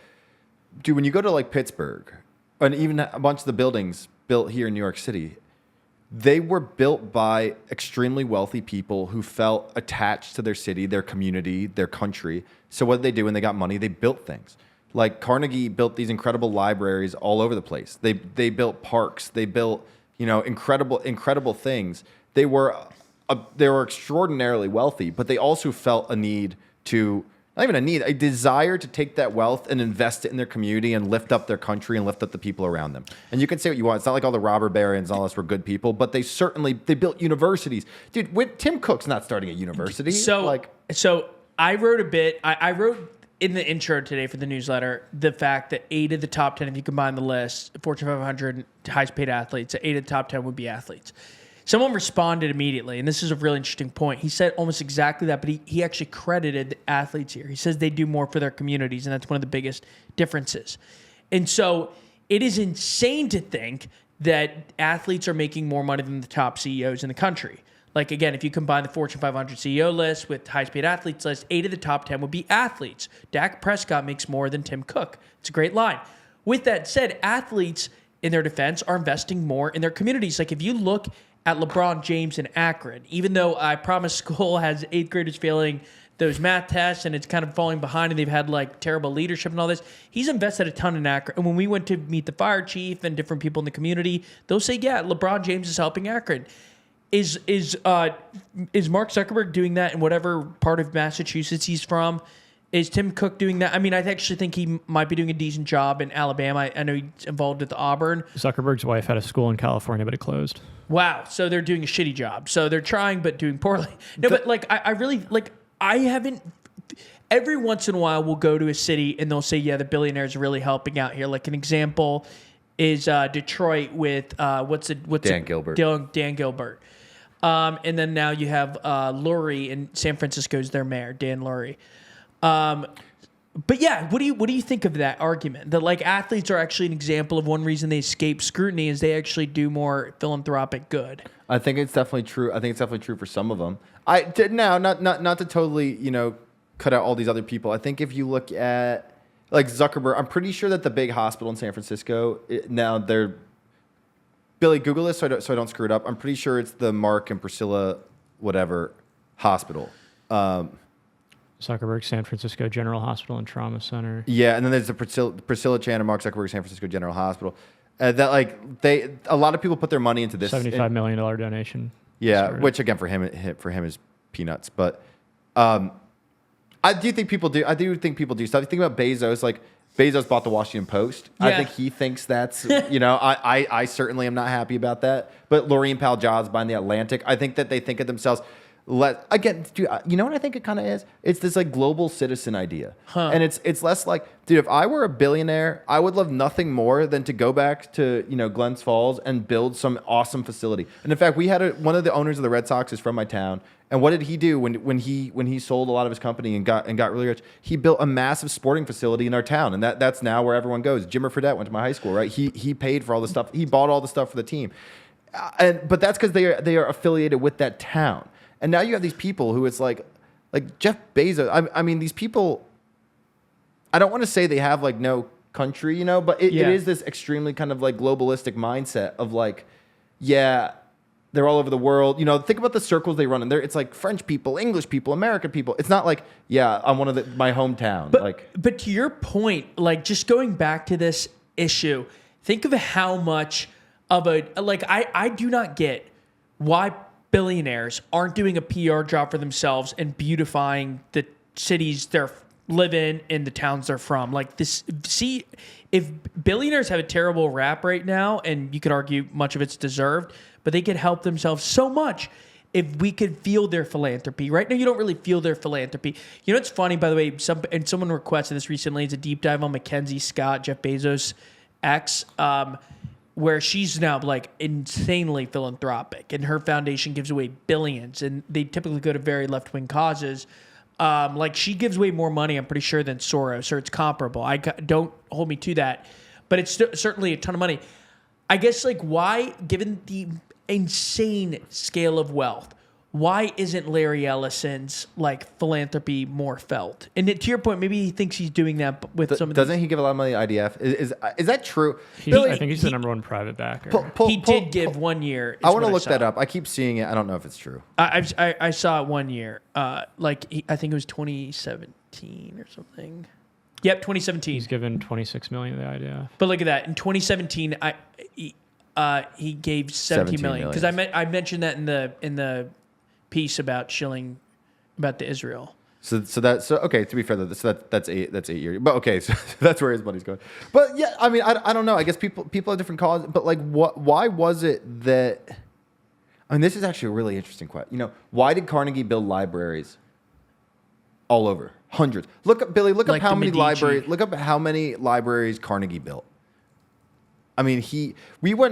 dude, when you go to like Pittsburgh, and even a bunch of the buildings built here in New York City, they were built by extremely wealthy people who felt attached to their city, their community, their country. So what did they do when they got money? They built things. Like Carnegie built these incredible libraries all over the place. They built parks. They built incredible things. They were extraordinarily wealthy, but they also felt a need to. Not even a need, a desire to take that wealth and invest it in their community and lift up their country and lift up the people around them. And you can say what you want. It's not like all the robber barons and all this were good people, but they built universities. Dude, Tim Cook's not starting a university. So I wrote a bit. I wrote in the intro today for the newsletter the fact that 8 of the top 10, if you combine the list, Fortune 500 highest paid athletes, 8 of the top 10 would be athletes. Someone responded immediately, and this is a really interesting point. He said almost exactly that, but he actually credited the athletes here. He says they do more for their communities, and that's one of the biggest differences. And so it is insane to think that athletes are making more money than the top CEOs in the country. Like, again, if you combine the Fortune 500 CEO list with highest paid athletes list, 8 of the top 10 would be athletes. Dak Prescott makes more than Tim Cook. It's a great line. With that said, athletes, in their defense, are investing more in their communities. Like, if you look at LeBron James in Akron. Even though I promise school has 8th graders failing those math tests and it's kind of falling behind and they've had like terrible leadership and all this, he's invested a ton in Akron. And when we went to meet the fire chief and different people in the community, they'll say, yeah, LeBron James is helping Akron. Is Mark Zuckerberg doing that in whatever part of Massachusetts he's from? Is Tim Cook doing that? I mean, I actually think he might be doing a decent job in Alabama. I know he's involved with Auburn. Zuckerberg's wife had a school in California, but it closed. Wow. So they're doing a shitty job. So they're trying, but doing poorly. No, but like, I really, like, I haven't, every once in a while we'll go to a city and they'll say, yeah, the billionaires are really helping out here. Like an example is Detroit with, Dan Gilbert. Dan Gilbert. And then now you have Lurie in San Francisco's their mayor, Dan Lurie. But yeah, what do you think of that argument? That like athletes are actually an example of one reason they escape scrutiny is they actually do more philanthropic good. I think it's definitely true. I think it's definitely true for some of them. Not to totally, cut out all these other people. I think if you look at like Zuckerberg, I'm pretty sure that the big hospital in San Francisco now they're Billy, Google this so I don't screw it up. I'm pretty sure it's the Mark and Priscilla whatever hospital. Zuckerberg San Francisco General Hospital and Trauma Center. Yeah, and then there's the Priscilla Chan and Mark Zuckerberg San Francisco General Hospital. That like a lot of people put their money into this. $75 million donation. Yeah, which again for him is peanuts. But I do think people do. I do think people do stuff. You think about Bezos. Like Bezos bought the Washington Post. Yeah. I think he thinks that's I certainly am not happy about that. But Laureen Powell Jobs buying the Atlantic. I think that they think of themselves. Again, dude, you know what I think it kind of is? It's this like global citizen idea. And it's less like, dude, if I were a billionaire, I would love nothing more than to go back to, Glens Falls and build some awesome facility. And in fact, we had one of the owners of the Red Sox is from my town. And what did he do when he sold a lot of his company and got really rich? He built a massive sporting facility in our town. And that's now where everyone goes. Jimmer Fredette went to my high school, right? He paid for all the stuff. He bought all the stuff for the team. But that's because they are affiliated with that town. And now you have these people who it's like Jeff Bezos. I mean, these people, I don't want to say they have like no country, but it is this extremely kind of like globalistic mindset of like, yeah, they're all over the world. Think about the circles they run in there. It's like French people, English people, American people. It's not like, yeah, I'm one of my hometown. But to your point, like just going back to this issue, think of how much of I do not get why billionaires aren't doing a PR job for themselves and beautifying the cities they're live in and the towns they're from. Like this, see, if billionaires have a terrible rap right now, and you could argue much of it's deserved, but they could help themselves so much if we could feel their philanthropy. Right now, you don't really feel their philanthropy. It's funny, by the way, someone requested this recently. It's a deep dive on Mackenzie Scott, Jeff Bezos' ex, where she's now like insanely philanthropic and her foundation gives away billions and they typically go to very left-wing causes. Like she gives away more money, I'm pretty sure, than Soros, or it's comparable. Don't hold me to that, but it's certainly a ton of money. I guess like why, given the insane scale of wealth, why isn't Larry Ellison's like philanthropy more felt? And to your point, maybe he thinks he's doing that with some of Doesn't he give a lot of money to IDF? Is that true? I think he's the number one private backer. He did give 1 year. I want to look that up. I keep seeing it. I don't know if it's true. I saw it 1 year. I think it was 2017 or something. Yep, 2017. He's given $26 million to the IDF. But look at that. In 2017, he gave 17 million because I mentioned that in the piece about shilling about the Israel. So okay. To be fair, that's 8 years. But okay, so that's where his money's going. But yeah, I mean, I don't know. I guess people have different causes. But like, why was it that? I mean, this is actually a really interesting question. Why did Carnegie build libraries all over? Hundreds. Look up, Billy. Look up how many libraries. Look up how many libraries Carnegie built. I mean,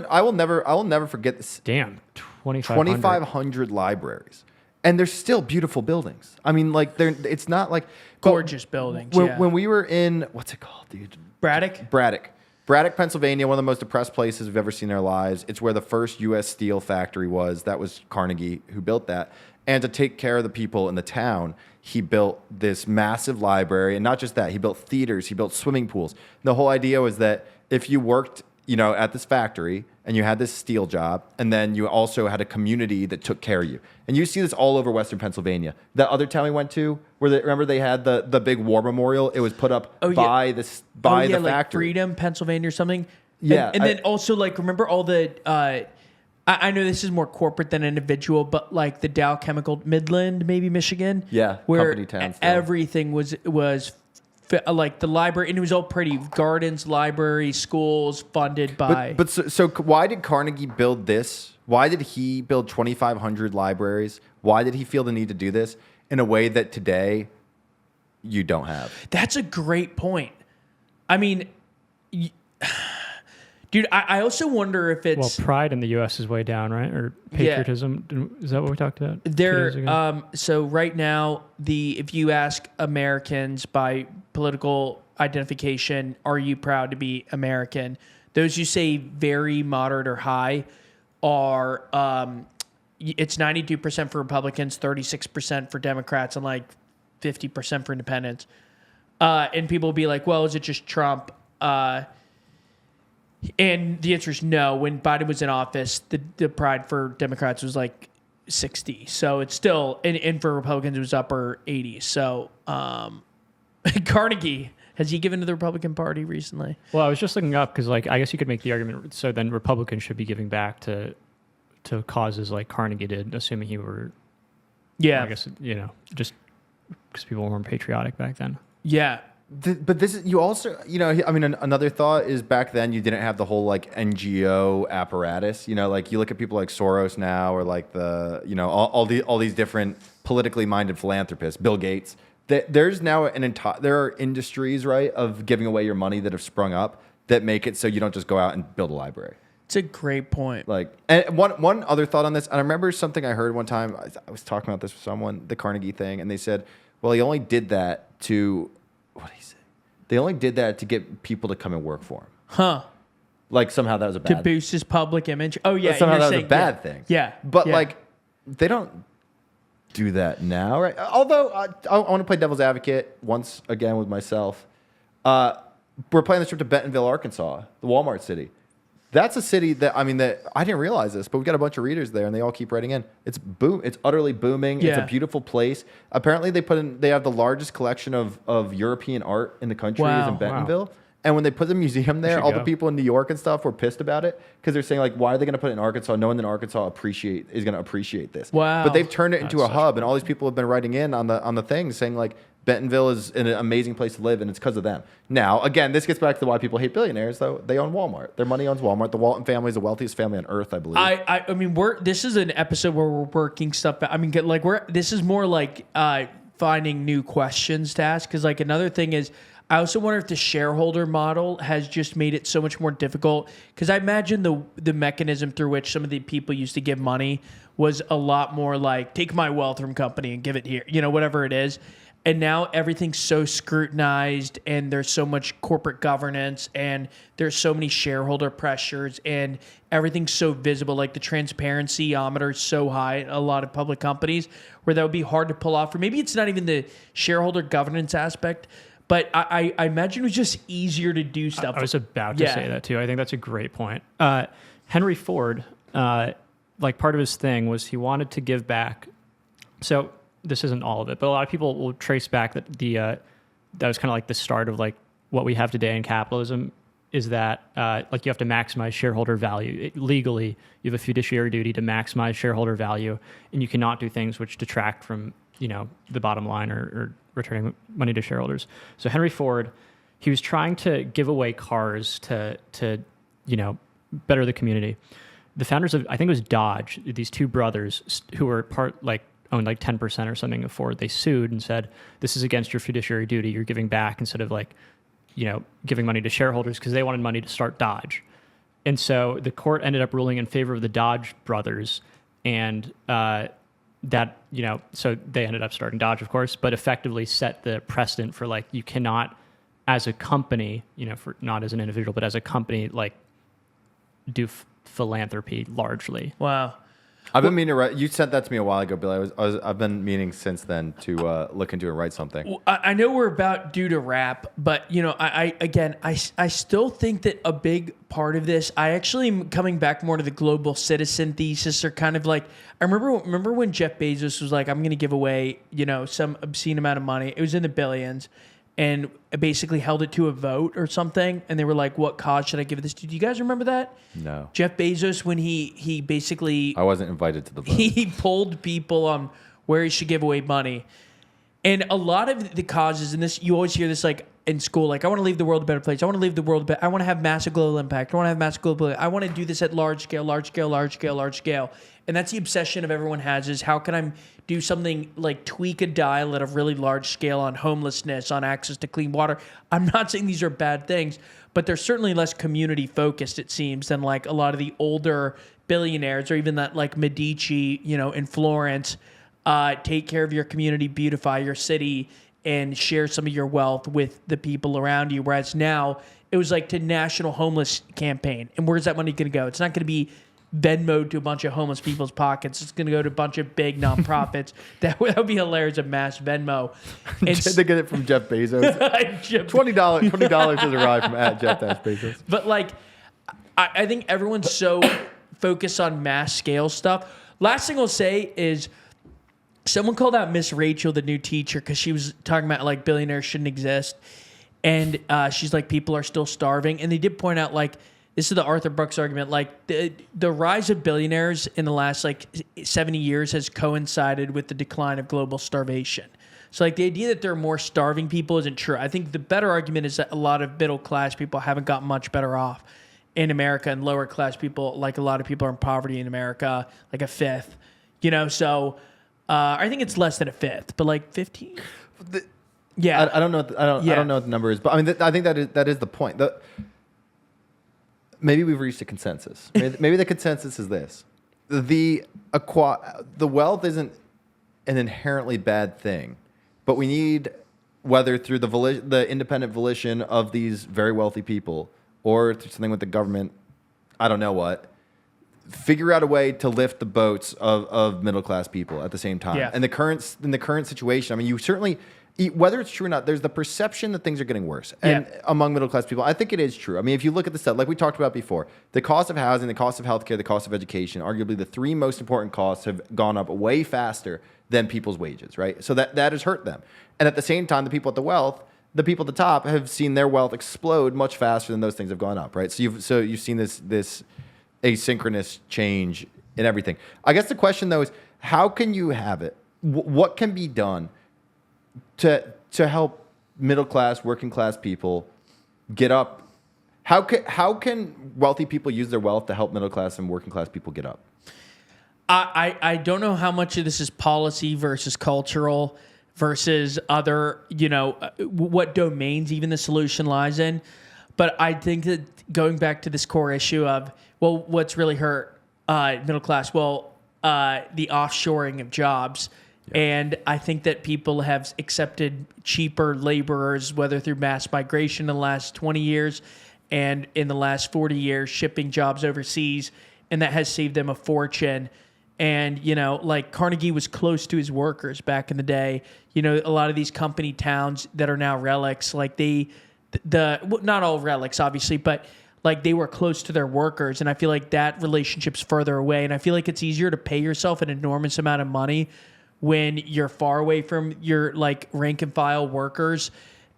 I will never forget this. Damn, 2,500 libraries. And they're still beautiful buildings. I mean, like it's not like gorgeous buildings. When we were in, what's it called, dude? Braddock, Pennsylvania, one of the most depressed places we've ever seen in our lives. It's where the first U.S. steel factory was. That was Carnegie who built that. And to take care of the people in the town, he built this massive library. And not just that, he built theaters, he built swimming pools. The whole idea was that if you worked at this factory, and you had this steel job, and then you also had a community that took care of you. And you see this all over Western Pennsylvania. That other town we went to, remember they had the big war memorial? It was put up by the like factory. Freedom, Pennsylvania or something. Yeah. And then also, like, remember all the... I know this is more corporate than individual, but like the Dow Chemical, Midland, maybe Michigan. Yeah, where company town still. everything was like the library, and it was all pretty gardens, library, schools funded by. But so why did Carnegie build this? Why did he build 2,500 libraries? Why did he feel the need to do this in a way that today you don't have? That's a great point. I mean, dude, I also wonder if it's... Well, pride in the U.S. is way down, right? Or patriotism. Is that what we talked about? So right now, if you ask Americans by political identification, are you proud to be American? Those who say very moderate or high are... it's 92% for Republicans, 36% for Democrats, and like 50% for independents. And people will be like, well, is it just Trump? And the answer is no. When Biden was in office, the pride for Democrats was like 60. So it's still, and for Republicans, it was upper 80s. So Carnegie, has he given to the Republican Party recently? Well, I was just looking up because, like, I guess you could make the argument. So then Republicans should be giving back to causes like Carnegie did, assuming he were. Yeah. I guess, just because people weren't patriotic back then. Yeah. But this is, you also, I mean, another thought is back then you didn't have the whole like NGO apparatus. Like you look at people like Soros now, or like all these different politically minded philanthropists, Bill Gates. There's now there are industries, right, of giving away your money that have sprung up that make it so you don't just go out and build a library. It's a great point. Like, and one other thought on this, and I remember something I heard one time. I was talking about this with someone, the Carnegie thing, and they said, well, he only did that to. What did he say? They only did that to get people to come and work for him. Huh. Like somehow that was a bad To boost his public image. Oh, yeah. somehow that was a bad thing. Yeah. But like, they don't do that now, right? Although I want to play devil's advocate once again with myself. We're playing this trip to Bentonville, Arkansas, the Walmart city. That's a city that I didn't realize this, but we've got a bunch of readers there, and they all keep writing in. It's utterly booming. Yeah. It's a beautiful place. Apparently, they have the largest collection of European art in the country is in Bentonville. Wow. And when they put the museum there, all the people in New York and stuff were pissed about it because they're saying like, why are they going to put it in Arkansas? No one in Arkansas is going to appreciate this. Wow. But they've turned it into a hub, and all these people have been writing in on the thing saying like, Bentonville is an amazing place to live, and it's because of them. Now, again, this gets back to why people hate billionaires, though. They own Walmart. Their money owns Walmart. The Walton family is the wealthiest family on earth, I believe. I mean, this is an episode where we're working stuff out. I mean, this is more like finding new questions to ask. Because like another thing is, I also wonder if the shareholder model has just made it so much more difficult. Because I imagine the mechanism through which some of the people used to give money was a lot more like, take my wealth from company and give it here, whatever it is. And now everything's so scrutinized, and there's so much corporate governance, and there's so many shareholder pressures, and everything's so visible. Like the transparency-ometer is so high at a lot of public companies where that would be hard to pull off. Or maybe it's not even the shareholder governance aspect, but I imagine it was just easier to do stuff. I was about to say that too. I think that's a great point. Henry Ford, like part of his thing was he wanted to give back. So this isn't all of it, but a lot of people will trace back that that was kind of like the start of like what we have today in capitalism is that like you have to maximize shareholder value. Legally, you have a fiduciary duty to maximize shareholder value, and you cannot do things which detract from the bottom line or returning money to shareholders. So Henry Ford, he was trying to give away cars to better the community. The founders of, I think it was Dodge, these two brothers who were owned like 10% or something of Ford, they sued and said, this is against your fiduciary duty. You're giving back instead of giving money to shareholders, because they wanted money to start Dodge. And so the court ended up ruling in favor of the Dodge brothers, and so they ended up starting Dodge, of course, but effectively set the precedent for like, you cannot, as a company, for not as an individual, but as a company, like do philanthropy largely. Wow. I've been meaning to write. You sent that to me a while ago, Billy. I've been meaning since then to look into it and write something. Well, I know we're about due to wrap, but I still think that a big part of this, I actually am coming back more to the global citizen thesis, or kind of like, I remember when Jeff Bezos was like, I'm going to give away, some obscene amount of money. It was in the billions, and basically held it to a vote or something. And they were like, what cause should I give this to? Do you guys remember that? No. Jeff Bezos, when he basically... I wasn't invited to the vote. He polled people on where he should give away money. And a lot of the causes in this, you always hear this like in school, like, I want to leave the world a better place. I want to leave the world I want to have massive global impact. I want to have massive global I want to do this at large scale, large scale, large scale, large scale. And that's the obsession of everyone has, is how can I do something like tweak a dial at a really large scale on homelessness, on access to clean water. I'm not saying these are bad things, but they're certainly less community focused, it seems, than like a lot of the older billionaires, or even that like Medici, in Florence. Take care of your community, beautify your city, and share some of your wealth with the people around you. Whereas now it was like to National Homeless Campaign. And where's that money going to go? It's not going to be Venmoed to a bunch of homeless people's pockets. It's going to go to a bunch of big nonprofits. That would be hilarious, a mass Venmo. They get it from Jeff Bezos. $20 has arrived from @Jeff Bezos. But like, I think everyone's so focused on mass scale stuff. Last thing I'll say is, someone called out Miss Rachel, the new teacher, because she was talking about like billionaires shouldn't exist. And she's like, people are still starving. And they did point out, like, this is the Arthur Brooks argument, like the rise of billionaires in the last like 70 years has coincided with the decline of global starvation. So like the idea that there are more starving people isn't true. I think the better argument is that a lot of middle class people haven't gotten much better off in America, and lower class people, like a lot of people, are in poverty in America, like a fifth. So I think it's less than a fifth, but like 15. Yeah, I don't know. I don't know what the number is, but I mean, I think that is the point. Maybe we've reached a consensus. Maybe the consensus is this: the wealth isn't an inherently bad thing, but we need, whether through the independent volition of these very wealthy people, or through something with the government, I don't know what, figure out a way to lift the boats of middle class people at the same time. Yeah. And in the current situation, I mean, you certainly, whether it's true or not, there's the perception that things are getting worse. And among middle class people, I think it is true. I mean, if you look at the stuff, like we talked about before, the cost of housing, the cost of healthcare, the cost of education, arguably the three most important costs have gone up way faster than people's wages, right? So that has hurt them. And at the same time, the people at the people at the top have seen their wealth explode much faster than those things have gone up, right? So you've seen this asynchronous change in everything. I guess the question though is, how can you have it? What can be done to help middle class, working class people get up? How can wealthy people use their wealth to help middle class and working class people get up? I don't know how much of this is policy versus cultural versus other, what domains even the solution lies in. But I think that going back to this core issue of, well, what's really hurt middle class? Well, the offshoring of jobs. Yeah. And I think that people have accepted cheaper laborers, whether through mass migration in the last 20 years and in the last 40 years, shipping jobs overseas. And that has saved them a fortune. And, like Carnegie was close to his workers back in the day. A lot of these company towns that are now relics, like not all relics, obviously, but like they were close to their workers. And I feel like that relationship's further away. And I feel like it's easier to pay yourself an enormous amount of money when you're far away from your like rank and file workers.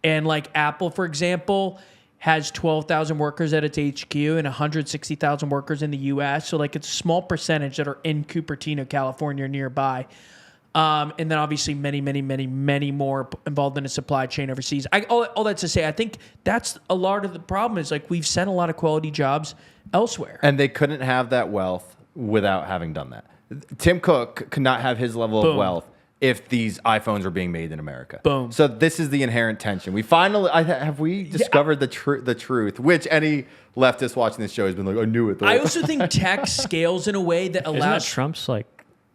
And like Apple, for example, has 12,000 workers at its HQ and 160,000 workers in the US. So like it's a small percentage that are in Cupertino, California, or nearby. And then obviously many, many, many, many more involved in the supply chain overseas. All that to say, I think that's a lot of the problem is like we've sent a lot of quality jobs elsewhere. And they couldn't have that wealth without having done that. Tim Cook could not have his level of wealth if these iPhones were being made in America. Boom. So this is the inherent tension. We finally have we discovered the truth, which any leftist watching this show has been like, I knew it. Though. I also think tech scales in a way that allows... Isn't that Trump's like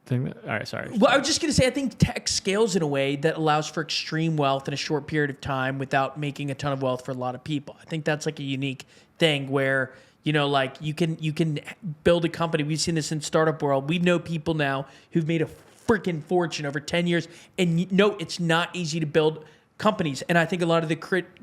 thing? All right, sorry. Well, I was just going to say, I think tech scales in a way that allows for extreme wealth in a short period of time without making a ton of wealth for a lot of people. I think that's like a unique thing where Like you can build a company. We've seen this in startup world. We know people now who've made a freaking fortune over 10 years. And no, it's not easy to build companies. And I think a lot of the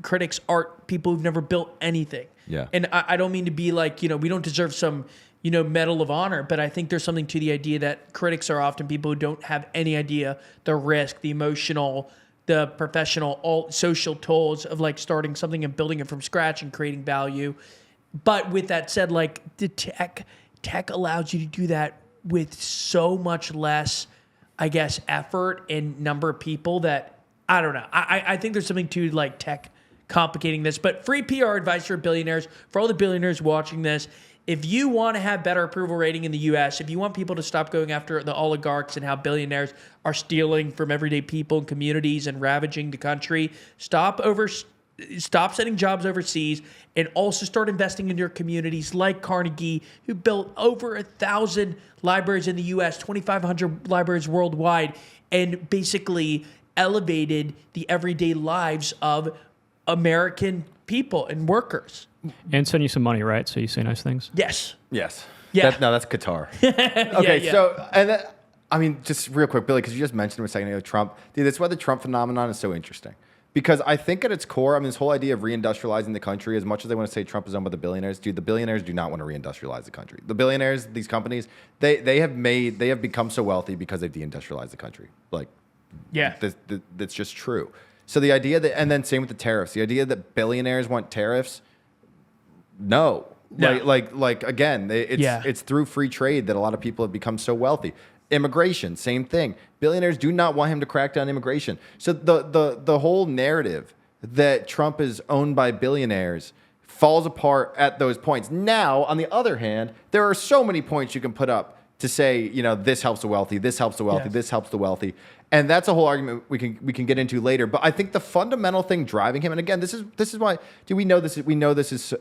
critics are people who've never built anything. Yeah. And I don't mean to be like, we don't deserve some, medal of honor, but I think there's something to the idea that critics are often people who don't have any idea the risk, the emotional, the professional, all social tools of like starting something and building it from scratch and creating value. But with that said, like the tech allows you to do that with so much less, I guess, effort and number of people that I don't know. I think there's something to like tech complicating this. But free PR advice for billionaires, for all the billionaires watching this. If you want to have better approval rating in the U.S., if you want people to stop going after the oligarchs and how billionaires are stealing from everyday people and communities and ravaging the country, stop sending jobs overseas and also start investing in your communities like Carnegie, who built over 1,000 libraries in the U.S., 2,500 libraries worldwide, and basically elevated the everyday lives of American people and workers. And send you some money, right? So you say nice things. Yes. Yes. Yeah. That's Qatar. Okay, yeah. so, I mean, just real quick, Billy, because you just mentioned him a second ago, Trump. Dude, that's why the Trump phenomenon is so interesting. Because I think at its core, this whole idea of reindustrializing the country, as much as they want to say Trump is owned by the billionaires, dude, the billionaires do not want to reindustrialize the country. The billionaires, these companies, they have become so wealthy because they've deindustrialized the country. Like, Yeah. That's just true. So the idea that, and then same with the tariffs, the idea that billionaires want tariffs, no. Like again, it's through free trade that a lot of people have become so wealthy. Immigration, same thing. Billionaires do not want him to crack down immigration. So the whole narrative that Trump is owned by billionaires falls apart at those points. Now, on the other hand, there are so many points you can put up to say, this helps the wealthy, this helps the wealthy, this helps the wealthy. And that's a whole argument we can get into later. But I think the fundamental thing driving him, and again, this is why we know this is.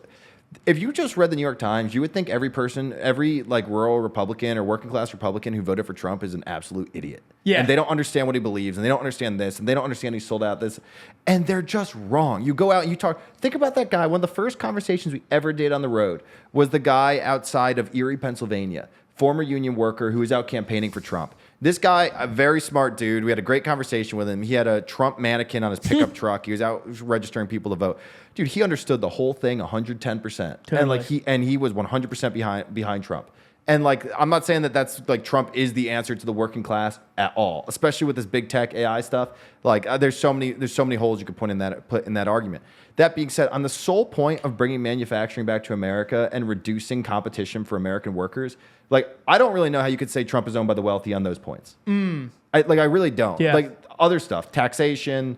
If you just read the New York Times, you would think every like rural Republican or working class Republican who voted for Trump is an absolute idiot. Yeah. And they don't understand what he believes, and they don't understand this, and they don't understand he sold out this. And they're just wrong. You go out and you talk. Think about that guy. One of the first conversations we ever did on the road was the guy outside of Erie, Pennsylvania, former union worker who was out campaigning for Trump. This guy, a very smart dude. We had a great conversation with him. He had a Trump mannequin on his pickup truck. He was out registering people to vote. Dude, he understood the whole thing 110%. Totally. And he was 100% behind Trump. And like, I'm not saying that that's like Trump is the answer to the working class at all, especially with this big tech AI stuff. Like, there's so many holes you could put in that argument. That being said, on the sole point of bringing manufacturing back to America and reducing competition for American workers, like, I don't really know how you could say Trump is owned by the wealthy on those points. I really don't. Yeah. Like, other stuff, taxation,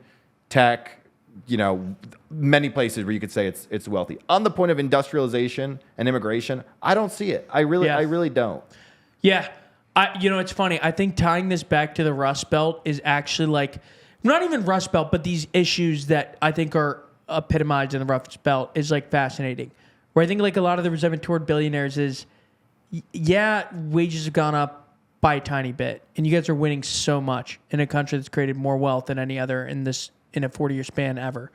tech, many places where you could say it's wealthy. On the point of industrialization and immigration, I don't see it. I really don't. Yeah. It's funny. I think tying this back to the Rust Belt is actually like, not even Rust Belt, but these issues that I think are epitomized in the Rust Belt is like fascinating. Where I think like a lot of the resentment toward billionaires is, wages have gone up by a tiny bit, and you guys are winning so much in a country that's created more wealth than any other in a 40-year span ever.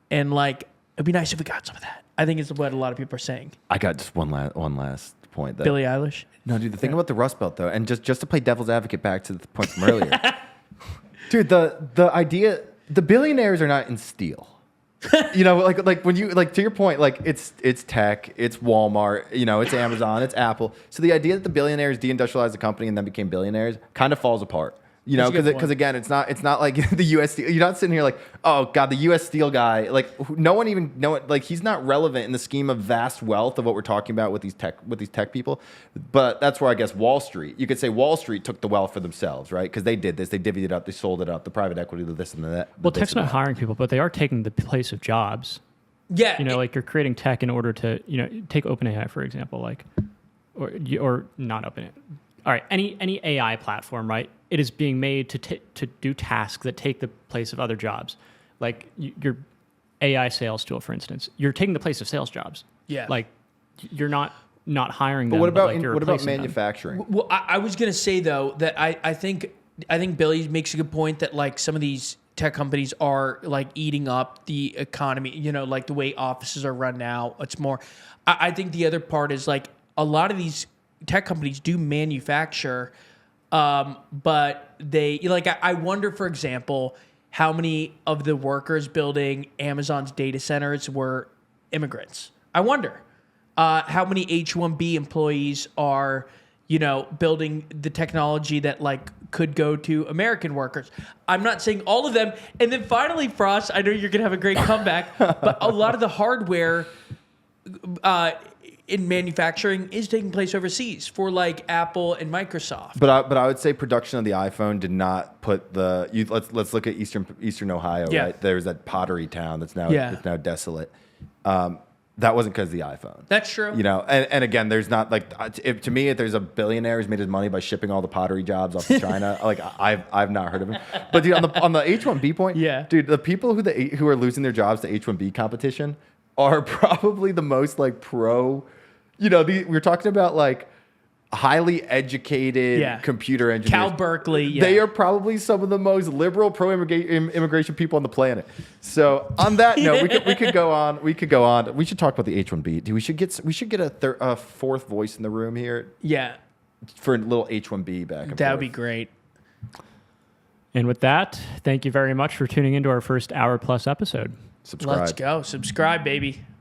And like, it'd be nice if we got some of that. I think it's what a lot of people are saying. I got just one last point. Billie Eilish. No, dude, the thing about the Rust Belt, though, and just to play devil's advocate back to the point from earlier, dude, the idea, the billionaires are not in steel. Like when you, like, to your point, like it's tech, it's Walmart, it's Amazon, it's Apple. So the idea that the billionaires deindustrialized the company and then became billionaires kind of falls apart. Because again, it's not like the U.S. Steel. You're not sitting here like, oh God, the U.S. Steel guy. Like, no one even know it. Like, he's not relevant in the scheme of vast wealth of what we're talking about with these tech people. But that's where I guess Wall Street. You could say Wall Street took the wealth for themselves, right? Because they did this. They divvied it up. They sold it up. The private equity, the this and the that. Well, tech's not hiring people, but they are taking the place of jobs. Yeah. Like you're creating tech in order to, take OpenAI for example, like, or not OpenAI. All right, any AI platform, right? It is being made to do tasks that take the place of other jobs. Like your AI sales tool, for instance, you're taking the place of sales jobs. Yeah. Like you're not hiring them. But what about like you're what about replacing them. manufacturing? Well, I was gonna say though that I think Billy makes a good point that like some of these tech companies are like eating up the economy, you know, like the way offices are run now. It's more, I think the other part is like a lot of these tech companies do manufacture, but they, like, I wonder, for example, how many of the workers building Amazon's data centers were immigrants. I wonder how many H-1B employees are, you know, building the technology that like could go to American workers. I'm not saying all of them. And then finally, Frost, I know you're going to have a great comeback, but a lot of the hardware in manufacturing is taking place overseas for like Apple and Microsoft. But I would say production of the iPhone did not put let's look at Eastern Ohio, Yeah. right? There's that pottery town that's now desolate. That wasn't because of the iPhone. That's true. You know, and again, there's not like to me, if there's a billionaire who's made his money by shipping all the pottery jobs off to China, like I've not heard of him. But dude, on the H-1B point, Yeah. dude, the people who are losing their jobs to H-1B competition are probably the most like pro. You know, we're talking about like highly educated computer engineers. Cal Berkeley. Yeah. They are probably some of the most liberal pro-immigration people on the planet. So on that note, we could go on. We should talk about the H-1B. Dude, we should get a fourth voice in the room here. Yeah. For a little H-1B back and forth. That would be great. And with that, thank you very much for tuning into our first hour plus episode. Subscribe. Let's go. Subscribe, baby.